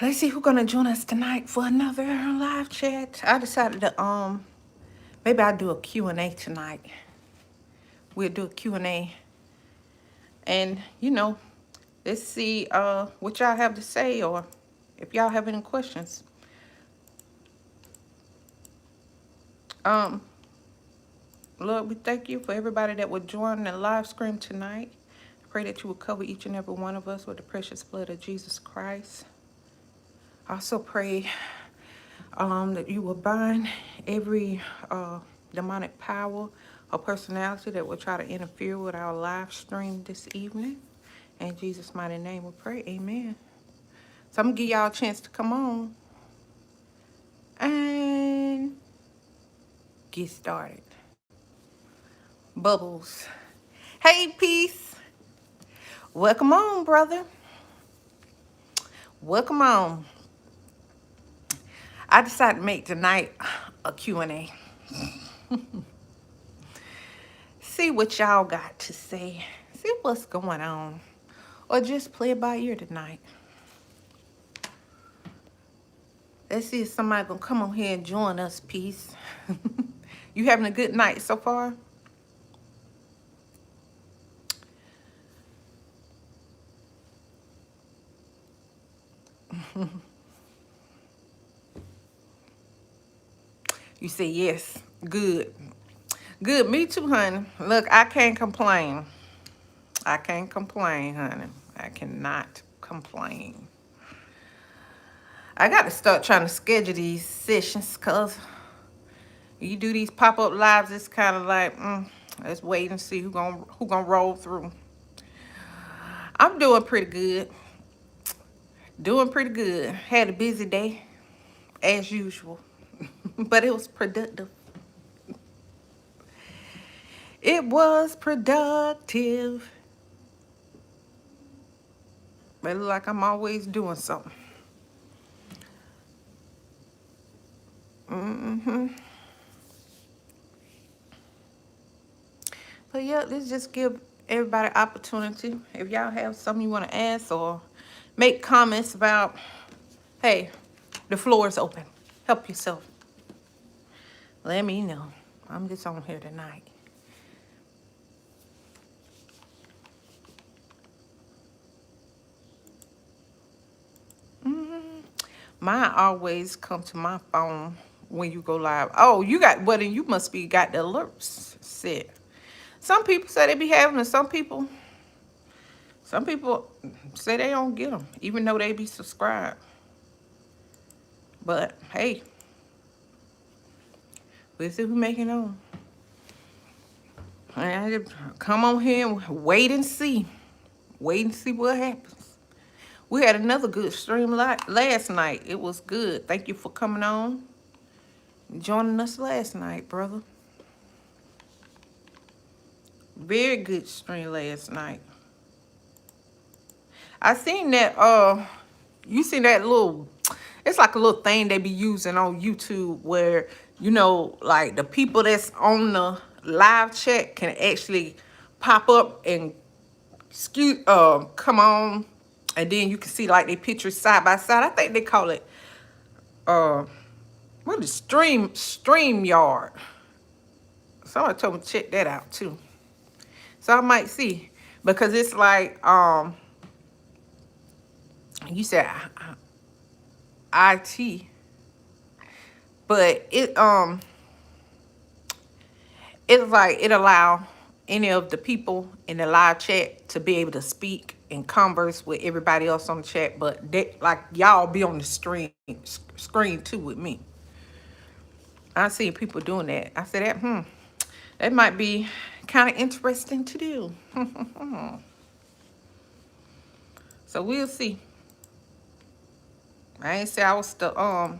Let's see who's gonna join us tonight for another live chat. I decided to maybe I'll do a Q&A tonight. We'll do a Q&A, and let's see what y'all have to say, or if y'all have any questions. Um Lord, we thank you for everybody that would join the live stream tonight. I pray that you will cover each and every one of us with the precious blood of Jesus Christ. I also pray that you will bind every demonic power or personality that will try to interfere with our live stream this evening. In Jesus' mighty name we pray, amen. So I'm going to give y'all a chance to come on and get started. Bubbles. Hey, Peace. Welcome on, brother. Welcome on. I decided to make tonight a Q&A. See what y'all got to say. See what's going on. Or just play it by ear tonight. Let's see if somebody gonna come on here and join us, Peace. You having a good night so far? You say yes. Good. Good. Me too, honey. Look, I can't complain. I can't complain, honey. I cannot complain. I got to start trying to schedule these sessions, because you do these pop-up lives, it's kind of like, let's wait and see who gonna roll through. I'm doing pretty good. Doing pretty good. Had a busy day, as usual. But it was productive. It was productive. But it look like I'm always doing something. But yeah, let's just give everybody opportunity. If y'all have something you want to ask or make comments about, hey, the floor is open. Help yourself. Let me know. I'm just on here tonight. Mine always come to my phone when you go live. Oh, you got, well, then you must be got the alerts set. Some people say they be having them. Some people say they don't get them, even though they be subscribed. But hey, let's see who making on. I just come on here and wait and see. Wait and see what happens. We had another good stream last night. It was good. Thank you for coming on, joining us last night, brother. Very good stream last night. I seen that, you seen that little, it's like a little thing they be using on YouTube where, like the people that's on the live chat can actually pop up and come on, and then you can see like they pictures side by side. I think they call it, what is StreamYard. Somebody told me to check that out too. So I might see, because it's like, you said IT, but it's like it allow any of the people in the live chat to be able to speak and converse with everybody else on the chat, but they, like, y'all be on the screen too with me. I see people doing that. I said that might be kind of interesting to do. So we'll see. I ain't say I was the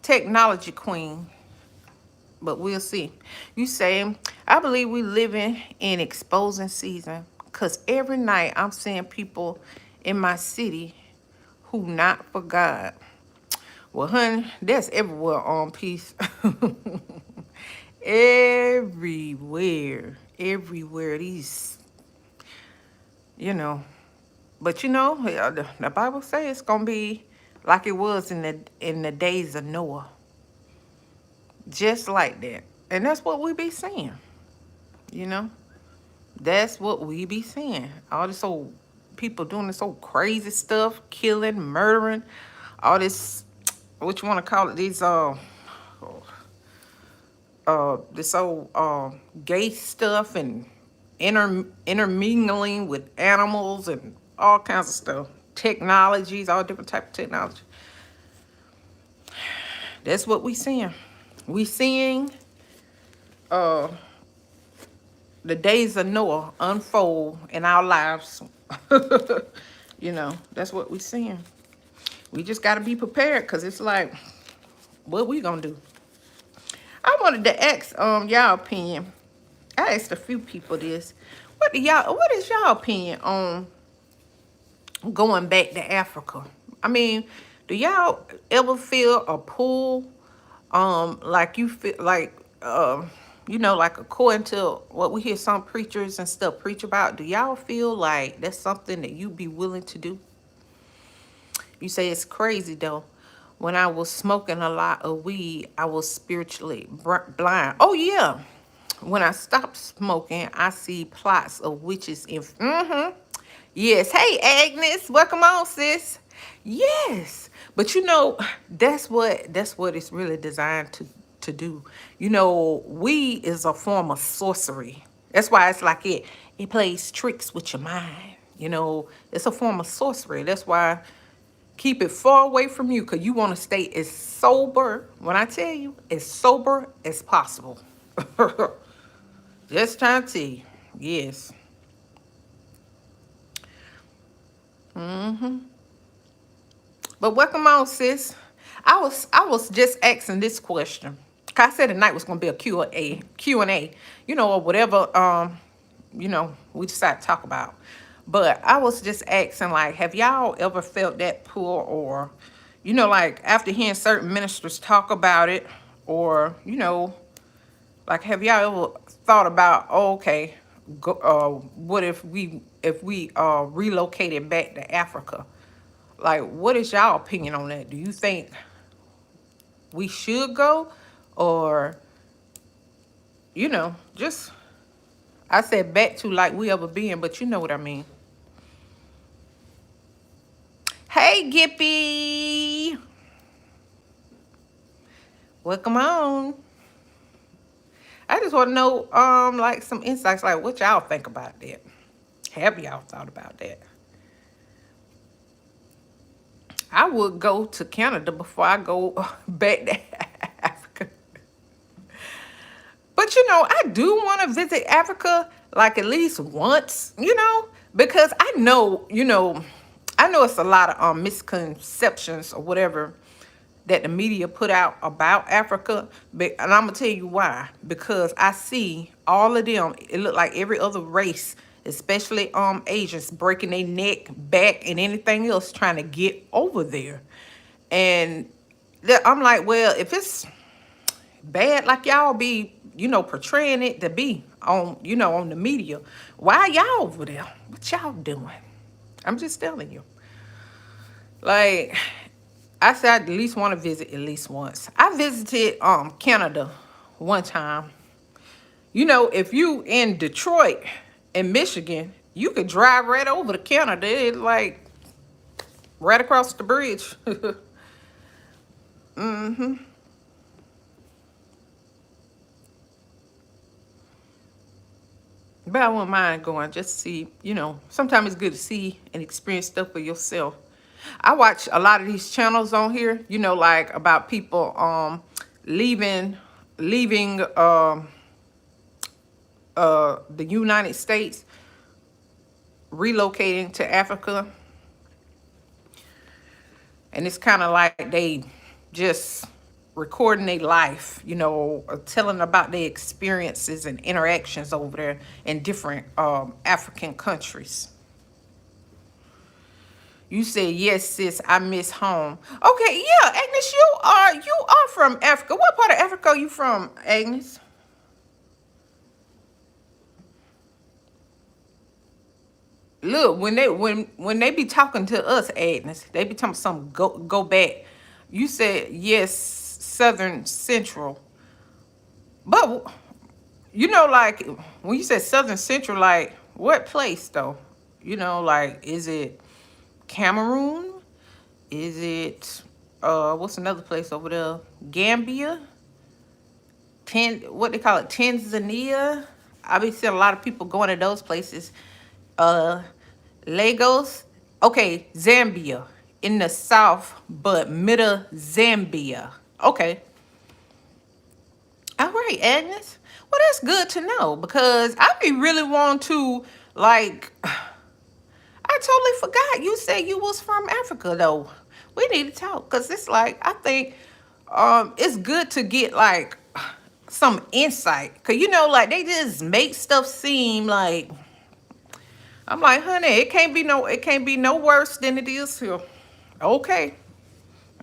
technology queen, but we'll see. You say, I believe we living in exposing season, because every night I'm seeing people in my city who not for God. Well, honey, that's everywhere on Peace. Everywhere. These, but the Bible says it's going to be like it was in the days of Noah. Just like that. And that's what we be seeing, you know? That's what we be seeing. All this old people doing this old crazy stuff, killing, murdering, all this, what you want to call it, these this old gay stuff and intermingling with animals and all kinds of stuff. Technologies, all different type of technology. That's what we seeing. We seeing uh the days of Noah unfold in our lives. You know, that's what we seeing. We just got to be prepared, because it's like, what we gonna do? I wanted to ask y'all opinion. I asked a few people this. What is y'all opinion on going back to Africa? I mean, do y'all ever feel a pull? Like you feel like you know, like according to what we hear some preachers and stuff preach about, do y'all feel like that's something that you be willing to do? You say it's crazy though. When I was smoking a lot of weed, I was spiritually blind. Oh yeah. When I stopped smoking, I see plots of witches in. Yes. Hey, Agnes, welcome on, sis. Yes, but you know, that's what it's really designed to do. You know, weed is a form of sorcery. That's why it's like it plays tricks with your mind. You know, it's a form of sorcery. That's why keep it far away from you, because you want to stay as sober. When I tell you, as sober as possible. Just trying to tell you. Yes. But welcome on, sis. I was just asking this question. 'Cause I said tonight was gonna be a Q&A, you know, or whatever you know, we decide to talk about. But I was just asking, like, have y'all ever felt that pull, or, you know, like after hearing certain ministers talk about it, or, you know, like, have y'all ever thought about, oh, okay, go, what if we relocated back to Africa? Like, what is y'all opinion on that? Do you think we should go, or, you know, just, I said back to like we ever been, but you know what I mean. Hey, Gippy, welcome on. I just want to know, like some insights, like what y'all think about that. Have y'all thought about that? I would go to Canada before I go back to Africa. But you know, I do want to visit Africa like at least once, you know, because I know, you know, I know it's a lot of misconceptions or whatever that the media put out about Africa, but and I'm gonna tell you why. Because I see all of them. It look like every other race, especially Asians, breaking their neck, back, and anything else trying to get over there. And I'm like, well, if it's bad like y'all be, you know, portraying it to be on, you know, on the media, why y'all over there? What y'all doing? I'm just telling you. Like, I said I at least want to visit at least once. I visited Canada one time. You know, if you in Detroit and Michigan, you could drive right over to Canada. It's like right across the bridge. But I wouldn't mind going just to see, you know, sometimes it's good to see and experience stuff for yourself. I watch a lot of these channels on here, you know, like about people leaving the United States, relocating to Africa. And it's kind of like they just recording their life, you know, telling about their experiences and interactions over there in different African countries. You said, yes, sis, I miss home. Okay, yeah, Agnes, you are from Africa. What part of Africa are you from, Agnes? Look, when they be talking to us, Agnes, they be talking some go back. You said yes, Southern Central, but like when you said Southern Central, like what place though? Like is it Cameroon? Is it what's another place over there? Gambia? What they call it? Tanzania? I be seeing a lot of people going to those places. Uh Lagos. Okay, Zambia. In the south, but middle Zambia. Okay. All right, Agnes. Well, that's good to know because I be really want to like I totally forgot you said you was from Africa though. We need to talk because it's like I think it's good to get like some insight. Cause like they just make stuff seem like I'm like, honey, it can't be no worse than it is here. Okay.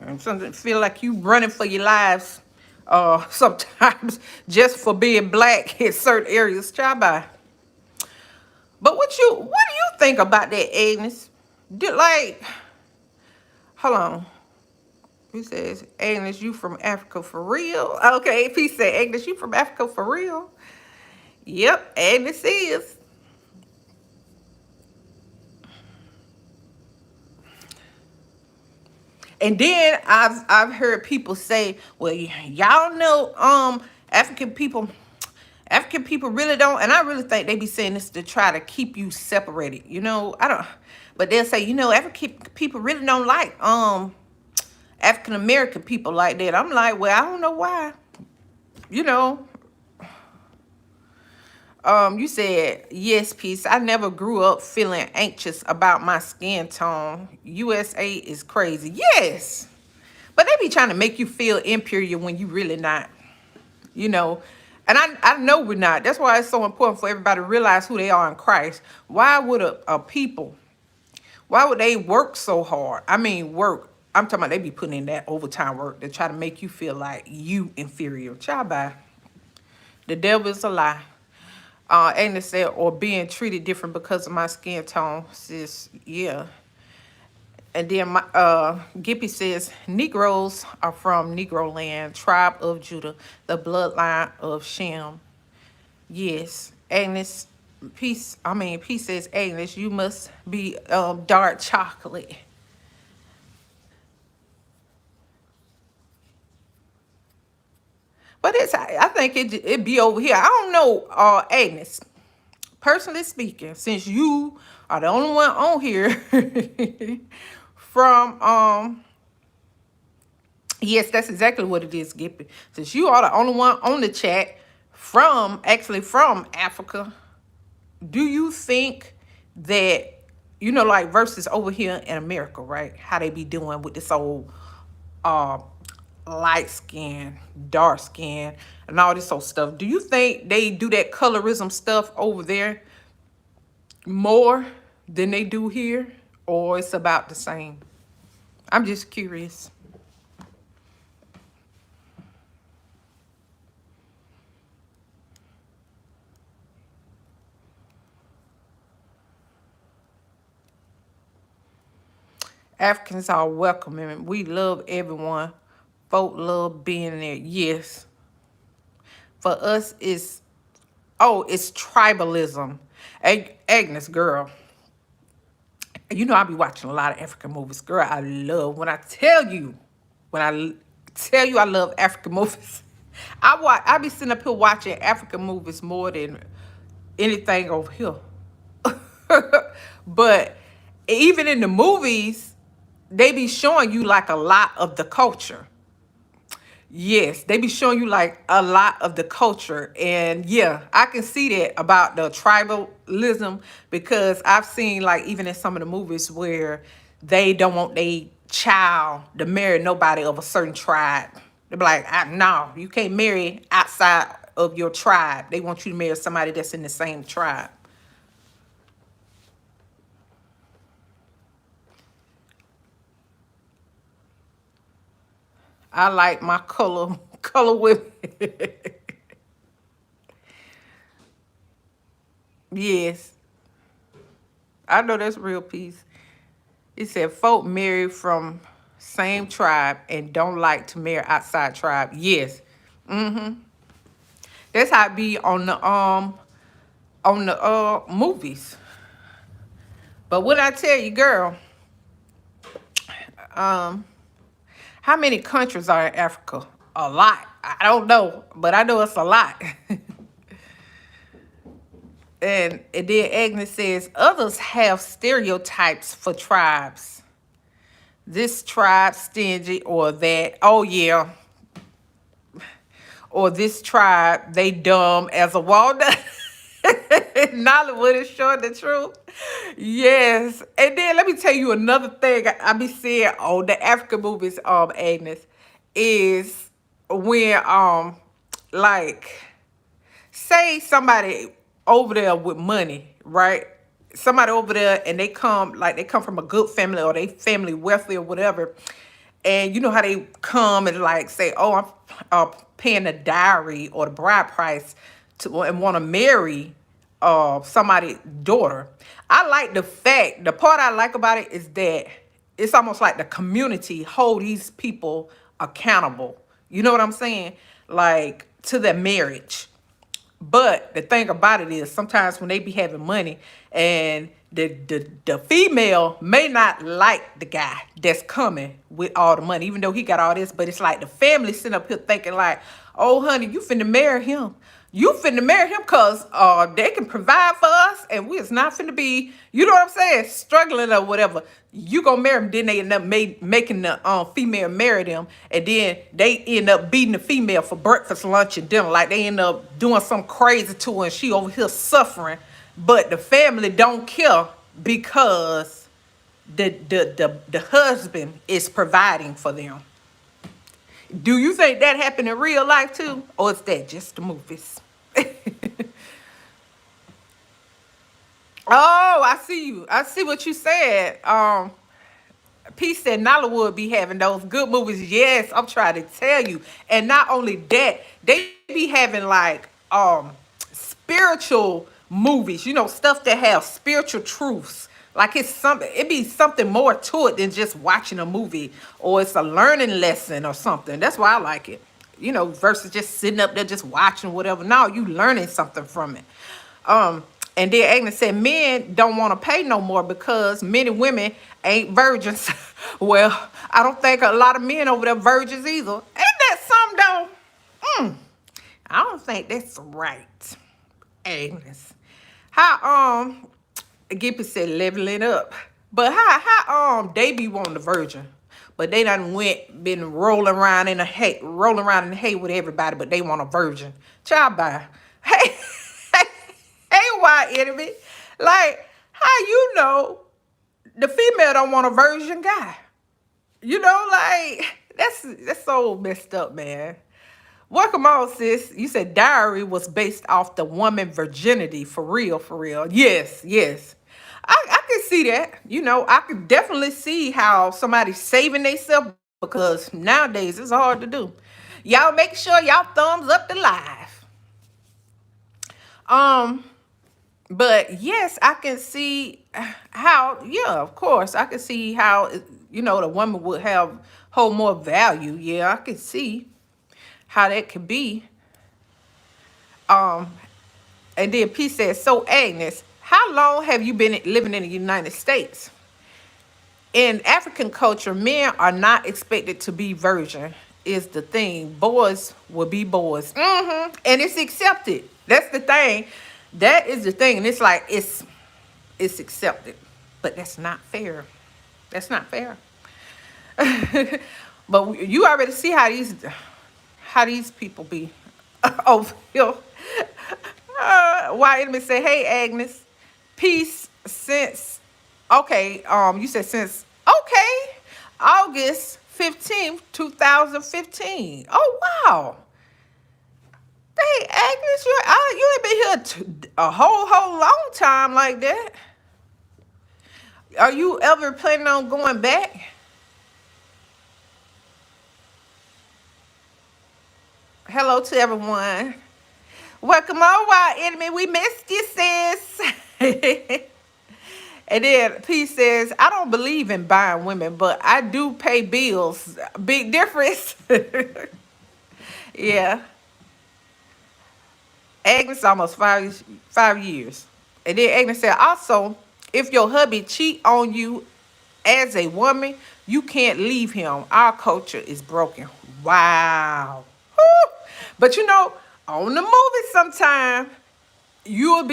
And something feel like you running for your lives sometimes just for being black in certain areas. Try by. But what do you think about that, Agnes? Like, hold on. He says, Agnes, you from Africa for real? Okay, if he said, Agnes, you from Africa for real? Yep, Agnes is. And then I've heard people say, well, y'all know African people African people really don't, and I really think they be saying this to try to keep you separated. I don't, but they'll say, African people really don't like African American people like that. I'm like, well, I don't know why. You know, you said yes, peace. I never grew up feeling anxious about my skin tone. USA is crazy. Yes, but they be trying to make you feel inferior when you really not. you know. And I know we're not. That's why it's so important for everybody to realize who they are in Christ. Why would a people, why would they work so hard? I mean, work. I'm talking about they be putting in that overtime work to try to make you feel like you inferior. Child bye. The devil is a lie. Agnes said, or being treated different because of my skin tone. Sis, yeah. And then my Gippy says, Negroes are from Negro land, tribe of Judah, the bloodline of Shem. Yes, Agnes. Peace says, Agnes, you must be dark chocolate. But I think it be over here. I don't know, Agnes. Personally speaking, since you are the only one on here from yes, that's exactly what it is, Gippy. Since you are the only one on the chat from Africa, do you think that like versus over here in America, right? How they be doing with this old uh light skin, dark skin, and all this old stuff. Do you think they do that colorism stuff over there more than they do here? Or it's about the same? I'm just curious. Africans are welcoming. We love everyone. Folk love being there. Yes. For us, it's tribalism. Agnes, girl, I be watching a lot of African movies. Girl, I love when I tell you I love African movies. I be sitting up here watching African movies more than anything over here. But even in the movies, they be showing you like a lot of the culture. Yes, they be showing you like a lot of the culture. And yeah, I can see that about the tribalism because I've seen like even in some of the movies where they don't want their child to marry nobody of a certain tribe. They be like, no, you can't marry outside of your tribe. They want you to marry somebody that's in the same tribe. I like my color women. Yes. I know that's real peace. It said folk marry from same tribe and don't like to marry outside tribe. Yes. That's how it be on the movies. But what I tell you, girl, um, how many countries are in Africa? A lot. I don't know, but I know it's a lot. And then Agnes says others have stereotypes for tribes. This tribe stingy or that. Oh yeah. Or this tribe, they dumb as a walnut. Nollywood is showing the truth. Yes. And then let me tell you another thing I be seeing on the African movies, Agnes, is when like say somebody over there with money, right? Somebody over there and they come from a good family or they family wealthy or whatever. And you know how they come and like say, "Oh, I'm paying the dowry or the bride price to and want to marry somebody's daughter." I like the part I like about it is that it's almost like the community hold these people accountable. You know what I'm saying? Like to their marriage. But the thing about it is sometimes when they be having money and the female may not like the guy that's coming with all the money, even though he got all this, but it's like the family sitting up here thinking like, oh honey, you finna marry him. You finna marry him because they can provide for us and we is not finna be, you know what I'm saying, struggling or whatever. You gonna marry him, then they end up making the female marry them, and then they end up beating the female for breakfast, lunch, and dinner. Like they end up doing something crazy to her and she over here suffering. But the family don't care because the husband is providing for them. Do you think that happened in real life too? Or is that just the movies? Oh, I see you. I see what you said. P said Nollywood be having those good movies. Yes, I'm trying to tell you. And not only that, they be having like spiritual movies, you know, stuff that have spiritual truths. Like it's something, it be something more to it than just watching a movie, or it's a learning lesson or something. That's why I like it. You know, versus just sitting up there just watching whatever. No, you learning something from it. Um, and then Agnes said men don't want to pay no more because many women ain't virgins. Well, I don't think a lot of men over there virgins either. Ain't that something though? I don't think that's right, Agnes. How Gippy said leveling up. But how they be wanting the virgin. But they done been rolling around in the hay with everybody, but they want a virgin. Child bye. Hey, hey, why enemy? Like, how you know the female don't want a virgin guy? You know, like that's so messed up, man. Welcome on, sis. You said Diary was based off the woman virginity. For real, for real. Yes, yes. I can see that. You know, I could definitely see how somebody's saving themselves because nowadays it's hard to do. Y'all make sure y'all thumbs up the live. Um, but yes, I can see how, yeah, of course, I can see how, you know, the woman would hold more value. Yeah, I can see how that could be. Um, and then P says, so Agnes, how long have you been living in the United States? In African culture, men are not expected to be virgin, is the thing. Boys will be boys. And it's accepted. That's the thing. That is the thing. And it's like it's accepted. But that's not fair. That's not fair. But you already see how these people be over here. Why enemy say, hey Agnes, peace since okay, you said since okay, August 15th, 2015. Oh wow. Hey Agnes, you ain't been here a whole long time like that. Are you ever planning on going back? Hello to everyone. Welcome on, Wild Enemy. We missed you, sis. And then P says, I don't believe in buying women, but I do pay bills. Big difference. Yeah. Agnes almost 5 years. And then Agnes said, also, if your hubby cheat on you as a woman, you can't leave him. Our culture is broken. Wow. Whew. But on the movie sometime, you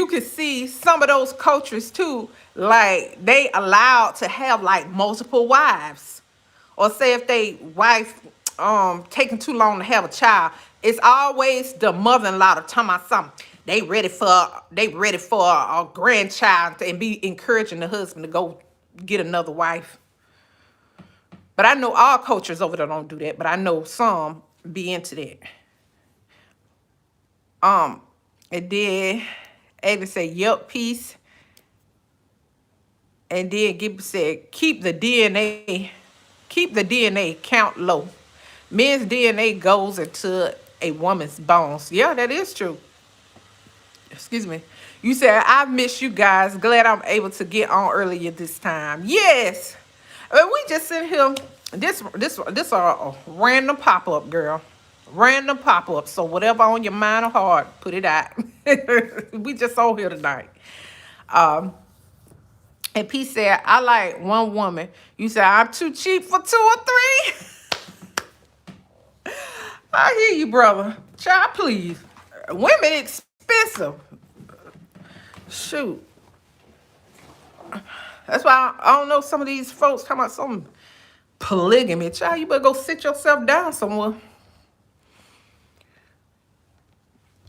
can see some of those cultures too, like they allowed to have like multiple wives, or say if they wife taking too long to have a child, it's always the mother-in-law to tell my something. They ready for a grandchild and be encouraging the husband to go get another wife. But I know all cultures over there don't do that, but I know some be into that. And then Ada said, "Yep, peace." And then Gibby said, keep the DNA count low. Men's DNA goes into a woman's bones. Yeah, that is true. Excuse me. You said, I miss you guys. Glad I'm able to get on earlier this time. Yes. We just sent him this a random pop-up, girl. Random pop-up. So whatever on your mind or heart, put it out. We just on here tonight. And P said, I like one woman. You said, I'm too cheap for two or three. I hear you, brother. Child, please. Women expensive. Shoot. That's why I don't know some of these folks talking about some polygamy. Child, you better go sit yourself down somewhere.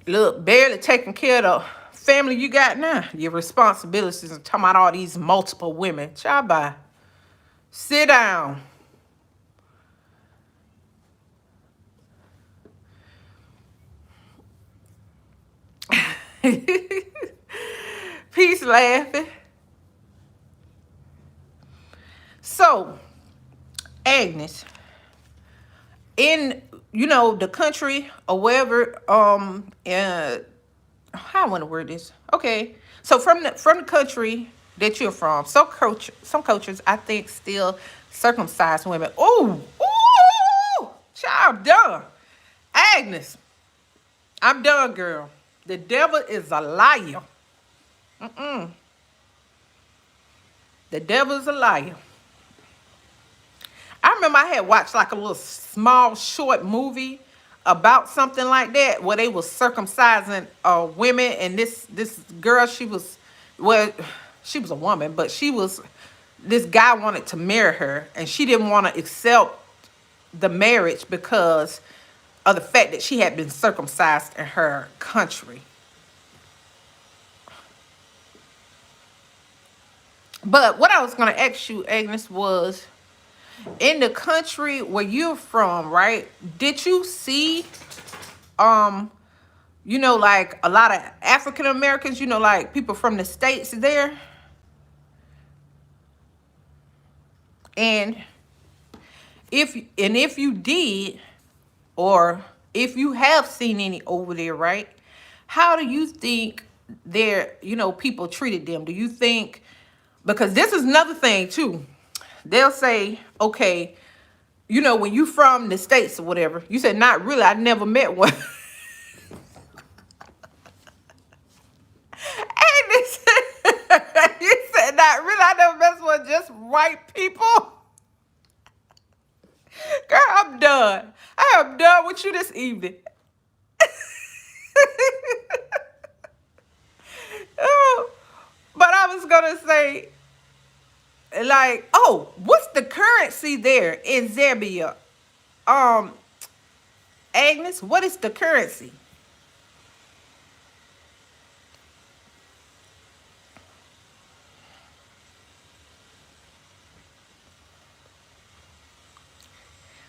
Look, barely taking care of the family you got now. Your responsibilities and talking about all these multiple women. Child, bye. Sit down. Peace laughing. So, Agnes, in the country or wherever, how I want to word this. Okay, so from the country that you're from, some cultures I think still circumcise women. Ooh, child, I'm done. Agnes, I'm done, girl. The devil is a liar. The devil is a liar. I remember I had watched like a little small short movie about something like that where they was circumcising women, and this girl, she was a woman, but this guy wanted to marry her, and she didn't want to accept the marriage because of the fact that she had been circumcised in her country. But what I was going to ask you, Agnes, was in the country where you're from, right? Did you see, like a lot of African Americans, like people from the States there? And if you did, or if you have seen any over there, right? How do you think their, people treated them? Do you think, because this is another thing too. They'll say, okay, when you from the States or whatever, you said, not really, I never met one. And they said, you said, not really, I never met one, just white people. Girl, I'm done. I am done with you this evening. Oh, but I was going to say, like, oh, what's the currency there in Zambia? Agnes, what is the currency?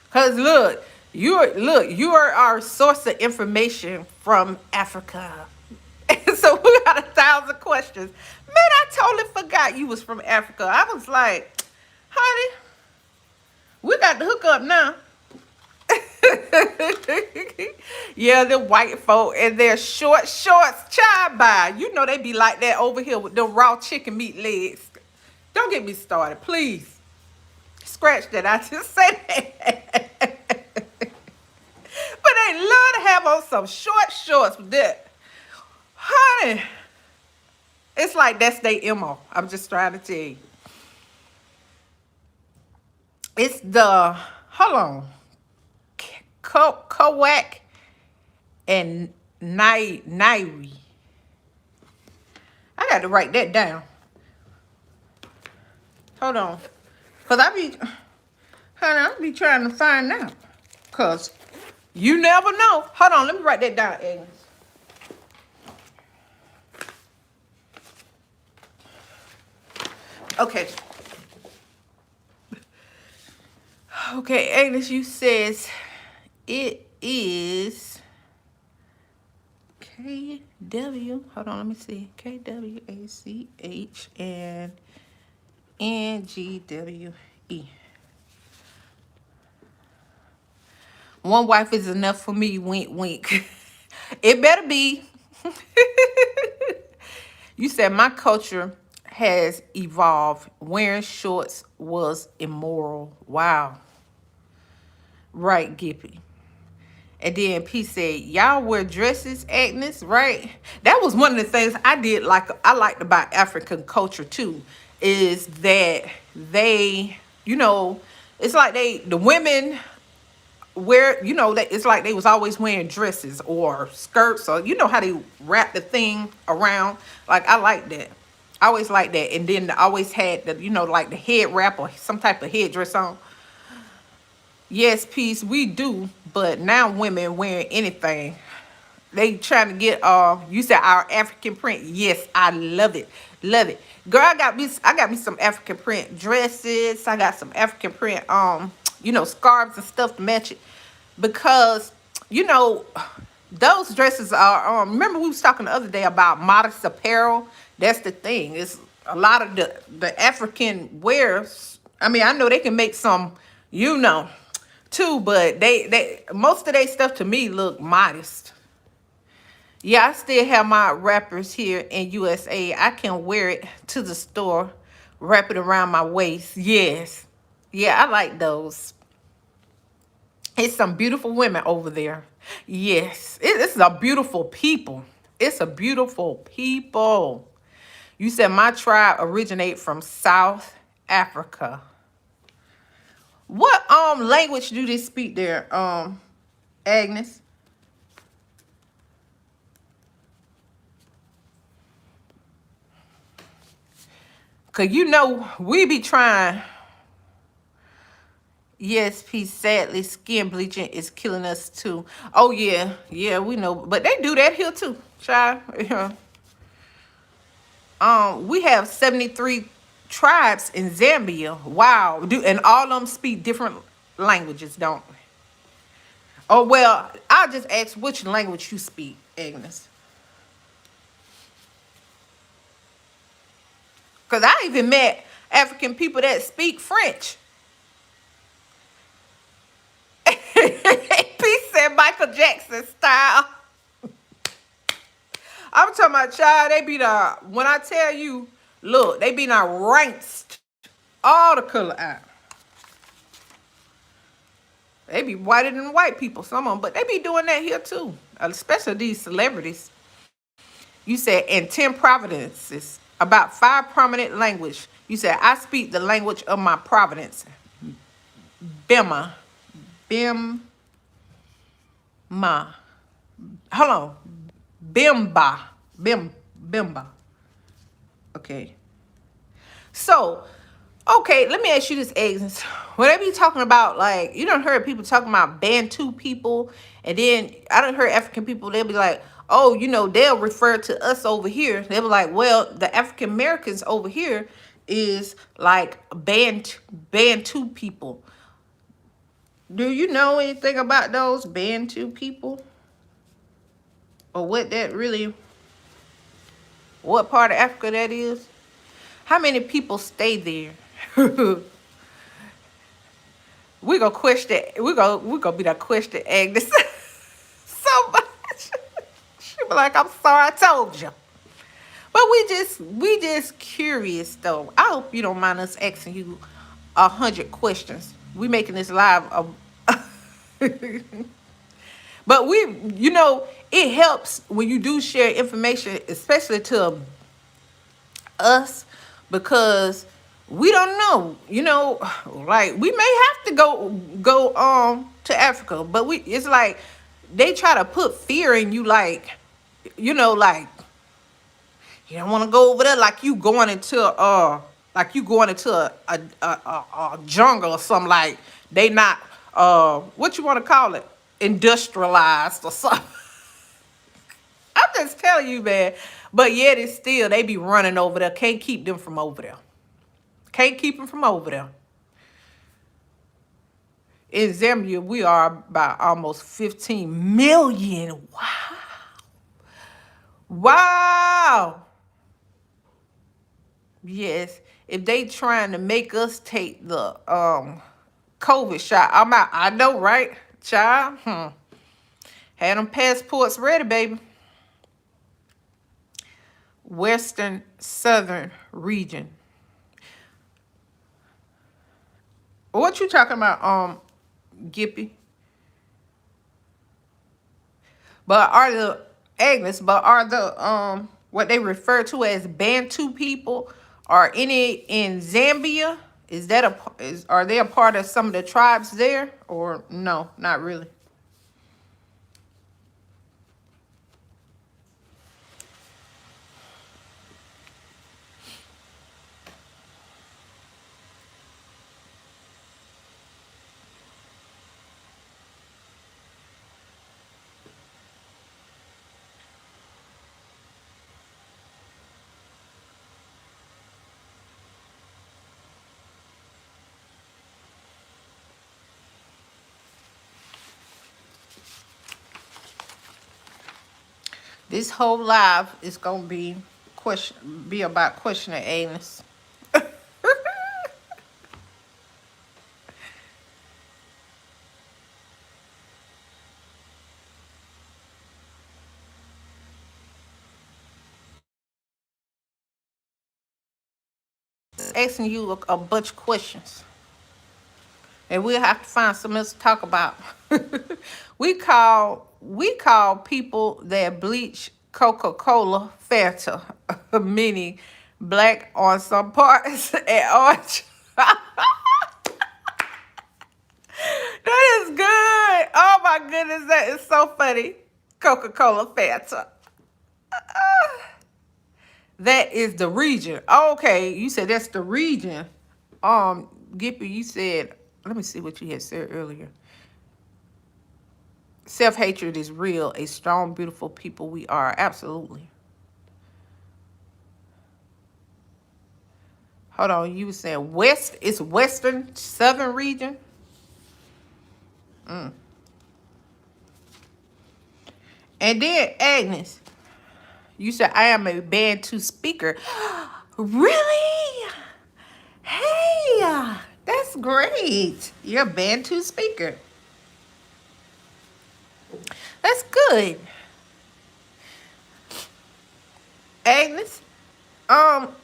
Cause you are our source of information from Africa. So we got 1,000 questions. Man, I totally forgot you was from Africa. I was like, honey, we got the hook up now. Yeah, the white folk and their short shorts, child by. You know they be like that over here with the raw chicken meat legs. Don't get me started, please. Scratch that. I just said that. But they love to have on some short shorts with that. Honey, it's like that's their MO. I'm just trying to tell you. It's the, hold on, Kawak and Nairi. I got to write that down. Hold on. Because I be trying to find out. Because you never know. Hold on, let me write that down, Agnes. Okay. Okay, Agnes, you says it is KW. Hold on, let me see. KWACH and NGWE. One wife is enough for me, wink, wink. It better be. You said my culture has evolved. Wearing shorts was immoral. Wow. Right, Gippy. And then P said, y'all wear dresses, Agnes, right? That was one of the things I did I liked about African culture too, is that they, it's like the women wear, it's like they was always wearing dresses or skirts, or how they wrap the thing around. Like I like that. I always like that. And then I always had the, like the head wrap or some type of headdress on. Yes, peace, we do, but now women wearing anything. They trying to get you said our African print. Yes, I love it. Love it. Girl, I got me some African print dresses. I got some African print scarves and stuff to match it. Because, those dresses are remember we was talking the other day about modest apparel. That's the thing. It's a lot of the African wears. I mean, I know they can make some, too, but they most of their stuff to me look modest. Yeah, I still have my wrappers here in USA. I can wear it to the store, wrap it around my waist. Yes. Yeah, I like those. It's some beautiful women over there. Yes. It's a beautiful people. It's a beautiful people. You said my tribe originate from South Africa. What language do they speak there, Agnes? Cause we be trying. Yes, peace. Sadly, skin bleaching is killing us too. Oh yeah, yeah, we know. But they do that here too, child. Yeah. We have 73 tribes in Zambia. Wow. And all of them speak different languages, don't we? Oh well, I'll just ask which language you speak, Agnes. Cause I even met African people that speak French. Peace said Michael Jackson style. I'm talking about, child, they be when I tell you, look, they be ranks all the color out. They be whiter than white people, some of them, but they be doing that here too, especially these celebrities. You said in 10 provinces, about 5 prominent language. You said, I speak the language of my province. Bema. Bima. Hold on. Bimba. Bimba. Okay. So, okay, let me ask you this, Agnes. When they be talking about, like, you done heard people talking about Bantu people, and then I done heard African people, they'll be like, oh, they'll refer to us over here. They'll be like, well, the African Americans over here is like Bantu people. Do you know anything about those Bantu people? Or what part of Africa that is? How many people stay there? We gonna question. We gonna be the question Agnes so much. She be like, "I'm sorry, I told you." But we just curious though. I hope you don't mind us asking you 100 questions. We making this live. But it helps when you do share information, especially to us, because we don't know. Like we may have to go to Africa, but it's like they try to put fear in you, like you don't want to go over there, like you going into a jungle or something, like they not what you want to call it, industrialized or something. I'm just telling you, man. But yet it's still, they be running over there. Can't keep them from over there. Can't keep them from over there. In Zambia, we are about almost 15 million. Wow. Wow. Yes. If they trying to make us take the COVID shot, I'm out. I know, right? Child. Had them passports ready, baby. Western Southern region. What you talking about, Gippy? But are the what they refer to as Bantu people, are any in Zambia? Are they a part of some of the tribes there, or no, not really? This whole live is gonna be about questioning Agnes. Asking you a bunch of questions, and we'll have to find something else to talk about. We call people that bleach Coca-Cola Fanta, meaning black on some parts and orange. That is good. Oh my goodness, that is so funny. Coca-Cola Fanta. That is the region. Okay, you said that's the region. Gippy, you said, let me see what you had said earlier. Self-hatred is real. A strong, beautiful people we are. Absolutely. Hold on, you were saying it's Western Southern region? And then, Agnes, you said I am a Bantu speaker. Really? Hey, that's great. You're a Bantu speaker. That's good. Agnes, um,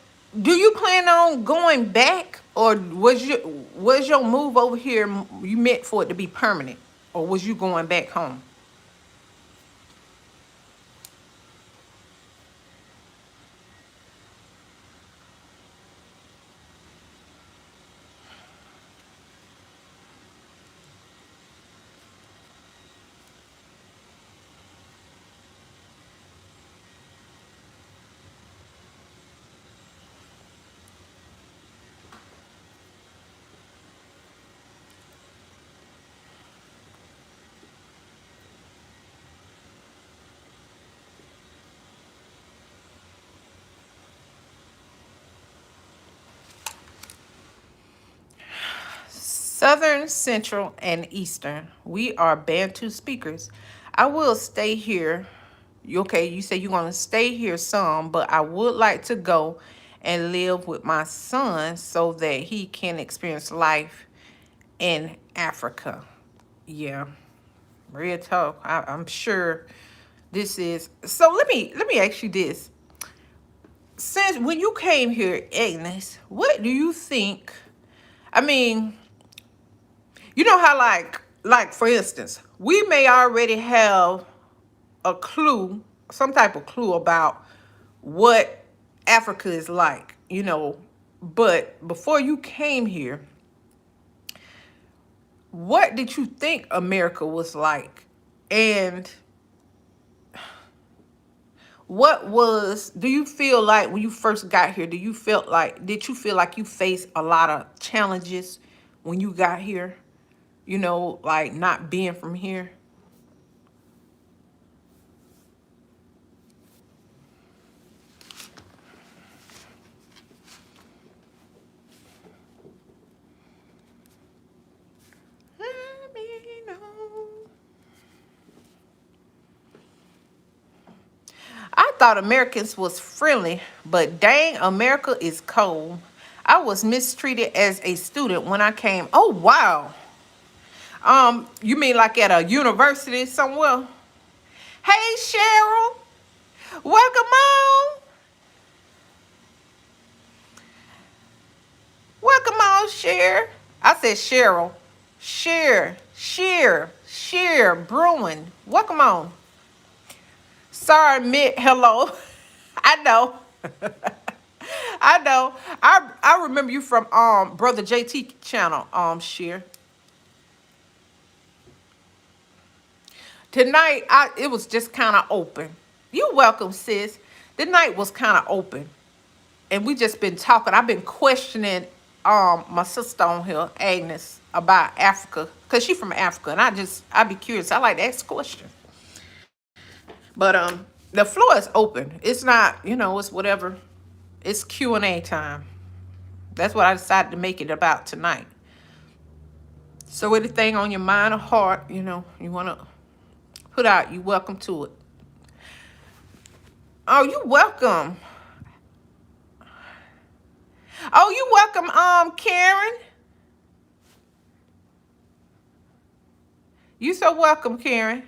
do you plan on going back, or was your move over here, you meant for it to be permanent, or was you going back home? Southern, Central, and Eastern. We are Bantu speakers. I will stay here. Okay, you say you're going to stay here some, but I would like to go and live with my son so that he can experience life in Africa. Yeah, real talk. I'm sure this is. So let me ask you this. Since when you came here, Agnes, what do you think? I mean, you know how like for instance, we may already have a clue, some type of clue about what Africa is like, but before you came here, what did you think America was like? And do you feel like when you first got here, did you feel like you faced a lot of challenges when you got here? Like not being from here? Let me know. I thought Americans was friendly, but dang, America is cold. I was mistreated as a student when I came. Oh wow. You mean like at a university somewhere? Hey Cheryl, welcome on. Welcome on, Cher. I said Cheryl. Cher, Bruin. Welcome on. Sorry, Mitt. Hello. I know. I know. I remember you from Brother JT channel, Cher. Tonight, it was just kind of open. You welcome, sis. The night was kind of open, and we just been talking. I've been questioning my sister on here, Agnes, about Africa, cause she from Africa, and I be curious. I like to ask questions, but the floor is open. It's not, it's whatever. It's Q&A time. That's what I decided to make it about tonight. So anything on your mind or heart, you want to put out, you welcome to it. Oh, you welcome. Oh, you welcome, Karen. You so welcome, Karen.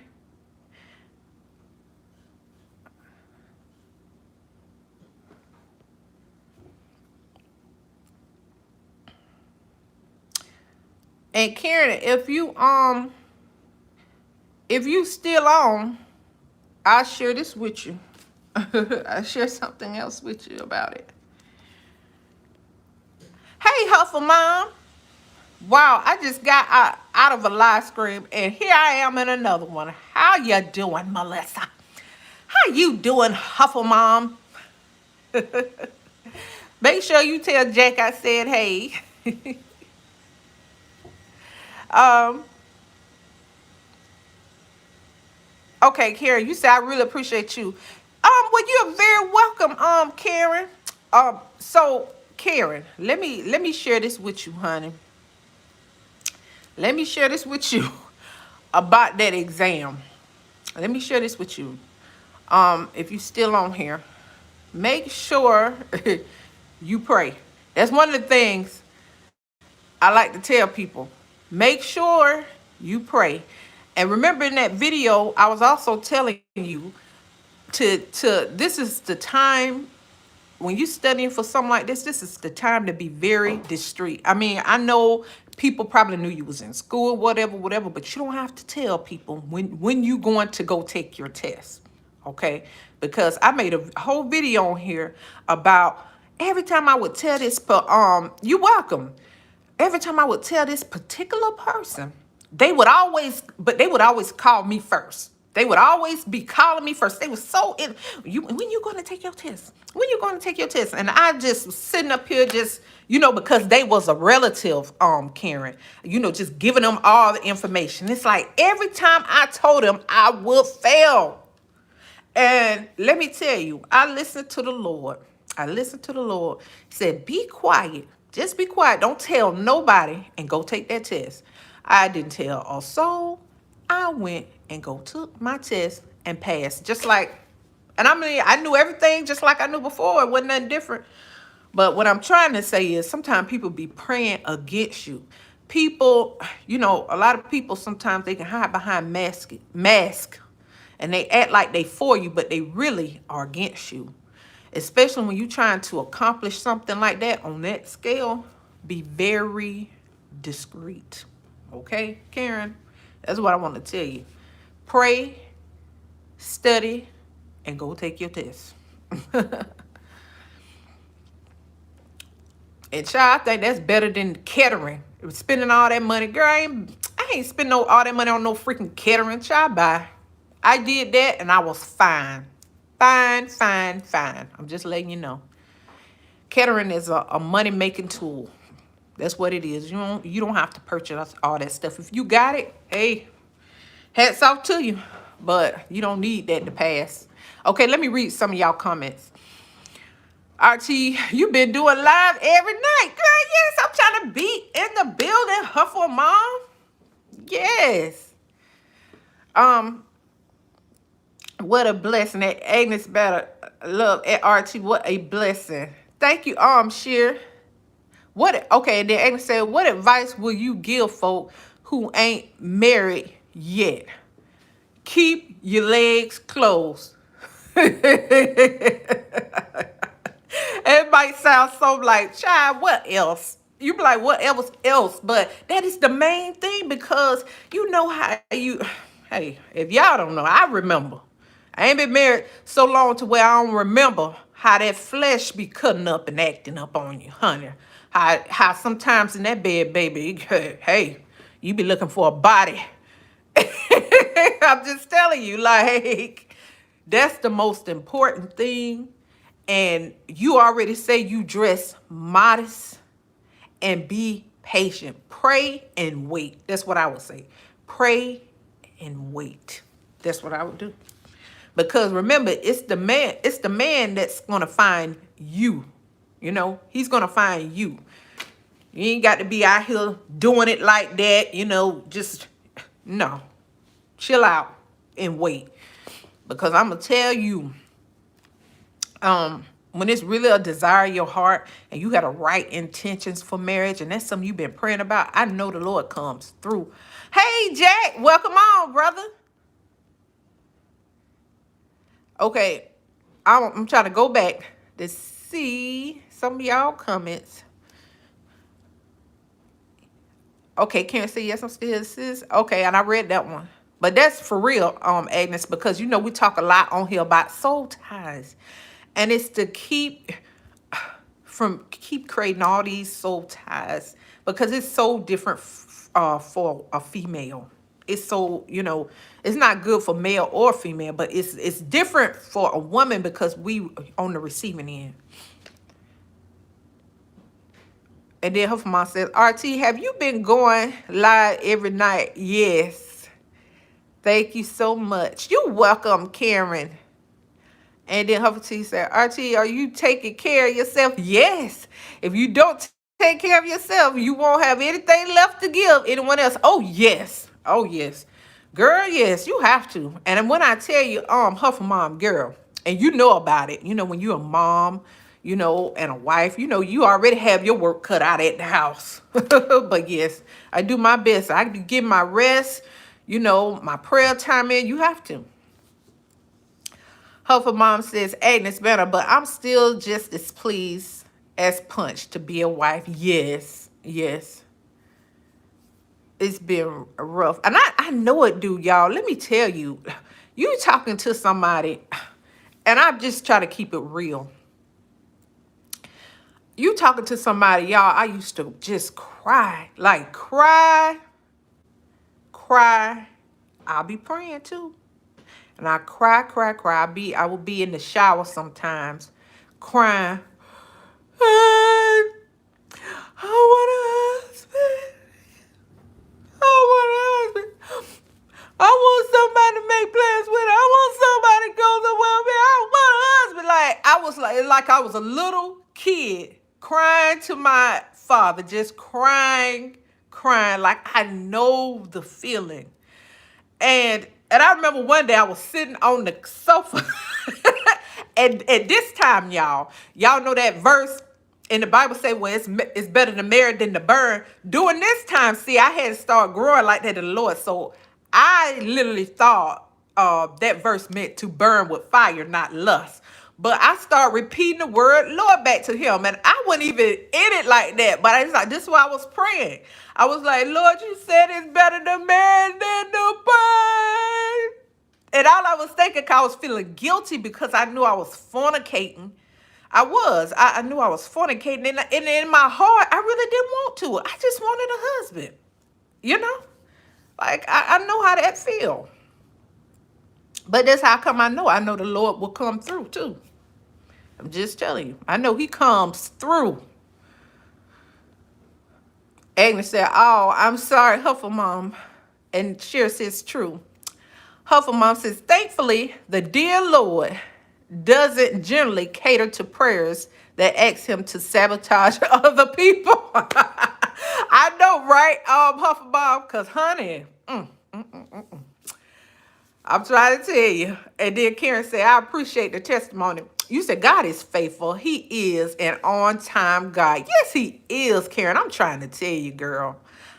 And Karen, if you still on, I'll share this with you. I'll share something else with you about it. Hey, Huffle Mom. Wow, I just got out of a live stream, and here I am in another one. How you doing, Melissa? How you doing, Huffle Mom? Make sure you tell Jake I said hey. um, okay, Karen, you said I really appreciate you. Well, you're very welcome, Karen. So Karen, let me share this with you, honey. Let me share this with you about that exam. Let me share this with you. If you still on here, make sure you pray. That's one of the things I like to tell people. Make sure you pray. And remember in that video, I was also telling you to this is the time when you studying for something like this is the time to be very discreet. I mean, I know people probably knew you was in school, whatever, but you don't have to tell people when you going to go take your test, okay? Because I made a whole video on here about every time I would tell this, you welcome. Every time I would tell this particular person, they would always call me first. They would always be calling me first. They were so when you going to take your test? When you going to take your test? And I just was sitting up here just, because they was a relative, Karen, just giving them all the information. It's like every time I told them I would fail. And let me tell you, I listened to the Lord. I listened to the Lord. He said, be quiet. Just be quiet. Don't tell nobody and go take that test. I didn't tell a soul. I went and go took my test and passed. And I mean, I knew everything just like I knew before. It wasn't nothing different. But what I'm trying to say is sometimes people be praying against you. people, a lot of people sometimes they can hide behind mask, and they act like they for you, but they really are against you. Especially when you're trying to accomplish something like that on that scale, be very discreet. Okay, Karen? That's what I want to tell you. Pray, study, and go take your test. And child, I think that's better than catering. Spending all that money. Girl, I ain't spending all that money on no freaking catering. Child, bye. I did that and I was fine. Fine, fine, fine. I'm just letting you know. Catering is a money-making tool. That's what it is. You don't have to purchase all that stuff. If you got it, hey, hats off to you. But you don't need that to pass. Okay, let me read some of y'all comments. RT, you been doing live every night. Girl, yes, I'm trying to be in the building. Huffle Mom. Yes. What a blessing. That Agnes better love at RT. What a blessing. Thank you, Sheer. Okay, and then Agnes said, what advice will you give folk who ain't married yet? Keep your legs closed. It might sound so like, child, what else? You be like, what else? But that is the main thing, because you know how you, hey, if y'all don't know, I remember. I ain't been married so long to where I don't remember how that flesh be cutting up and acting up on you, honey. How sometimes in that bed, baby, hey, you be looking for a body. I'm just telling you, like, that's the most important thing. And you already say you dress modest and be patient. Pray and wait. That's what I would say. Pray and wait. That's what I would do. Because remember, it's the man that's gonna find you. He's gonna find you. You ain't got to be out here doing it like that, just no. Chill out and wait. Because I'm gonna tell you, when it's really a desire in your heart and you got the right intentions for marriage, and that's something you've been praying about, I know the Lord comes through. Hey, Jack, welcome on, brother. Okay, I'm trying to go back to see some of y'all comments. Okay, can't say yes, I'm still sis. Okay, and I read that one. But that's for real, Agnes, because we talk a lot on here about soul ties. And it's to keep creating all these soul ties, because it's so different for a female. It's so, it's not good for male or female, but it's different for a woman because we on the receiving end. And then her mom says, RT, have you been going live every night? Yes. Thank you so much. You're welcome, Karen. And then Huffy T said, RT, are you taking care of yourself? Yes. If you don't take care of yourself, you won't have anything left to give anyone else. Oh, yes. Oh, yes. Girl, yes, you have to. And when I tell you, Huffy Mom, girl, and you know about it, when you're a mom, and a wife, you already have your work cut out at the house. But yes, I do my best. I give my rest, my prayer time in. You have to. Huffle Mom says, Agnes better, but I'm still just as pleased as Punch to be a wife. Yes, yes. It's been rough. And I know it, dude, y'all. Let me tell you, you talking to somebody, and I just try to keep it real. You talking to somebody, y'all, I used to just cry. Like, cry. I'll be praying, too. And I cry. I will be in the shower sometimes, crying. I want a husband. I want somebody to make plans with. I want somebody to go somewhere with me. I want a husband. Like, I was like I was a little kid crying to my father, just crying. Like, I know the feeling. And I remember one day I was sitting on the sofa. And at this time, y'all know that verse, And the Bible say, well, it's better to marry than to burn. During this time, see, I had to start growing like that in the Lord. So I literally thought that verse meant to burn with fire, not lust. But I started repeating the word Lord back to him. And I wasn't even in it like that. But I was like, this is why I was praying. I was like, Lord, you said it's better to marry than to burn. And all I was thinking, 'cause I was feeling guilty because I knew I was fornicating. I knew I was fornicating. And in my heart, I really didn't want to. I just wanted a husband. You know? Like, I know how that feel. But that's how come I know. I know the Lord will come through, too. I'm just telling you. I know he comes through. Agnes said, oh, I'm sorry, Huffle Mom. And Cher says, true. Huffle Mom says, thankfully, the dear Lord doesn't generally cater to prayers that ask him to sabotage other people. I know, right, Huffle Mom? Because, honey, I'm trying to tell you. And then Karen said, I appreciate the testimony. You said God is faithful. He is an on-time God. Yes, he is, Karen. I'm trying to tell you, girl.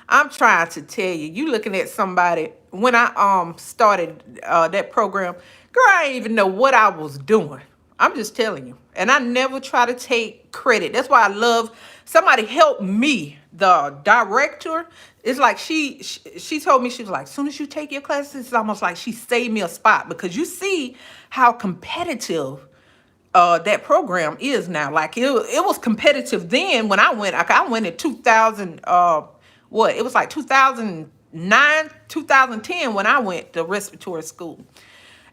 I'm trying to tell you. You looking at somebody. When I started that program, girl, I didn't even know what I was doing. I'm just telling you. And I never try to take credit. That's why I love somebody help me. The director, it's like she told me, she was like, as soon as you take your classes, it's almost like she saved me a spot, because you see how competitive that program is now. Like it was competitive then when I went. Like I went in 2000. It was like 2009, 2010 when I went to respiratory school,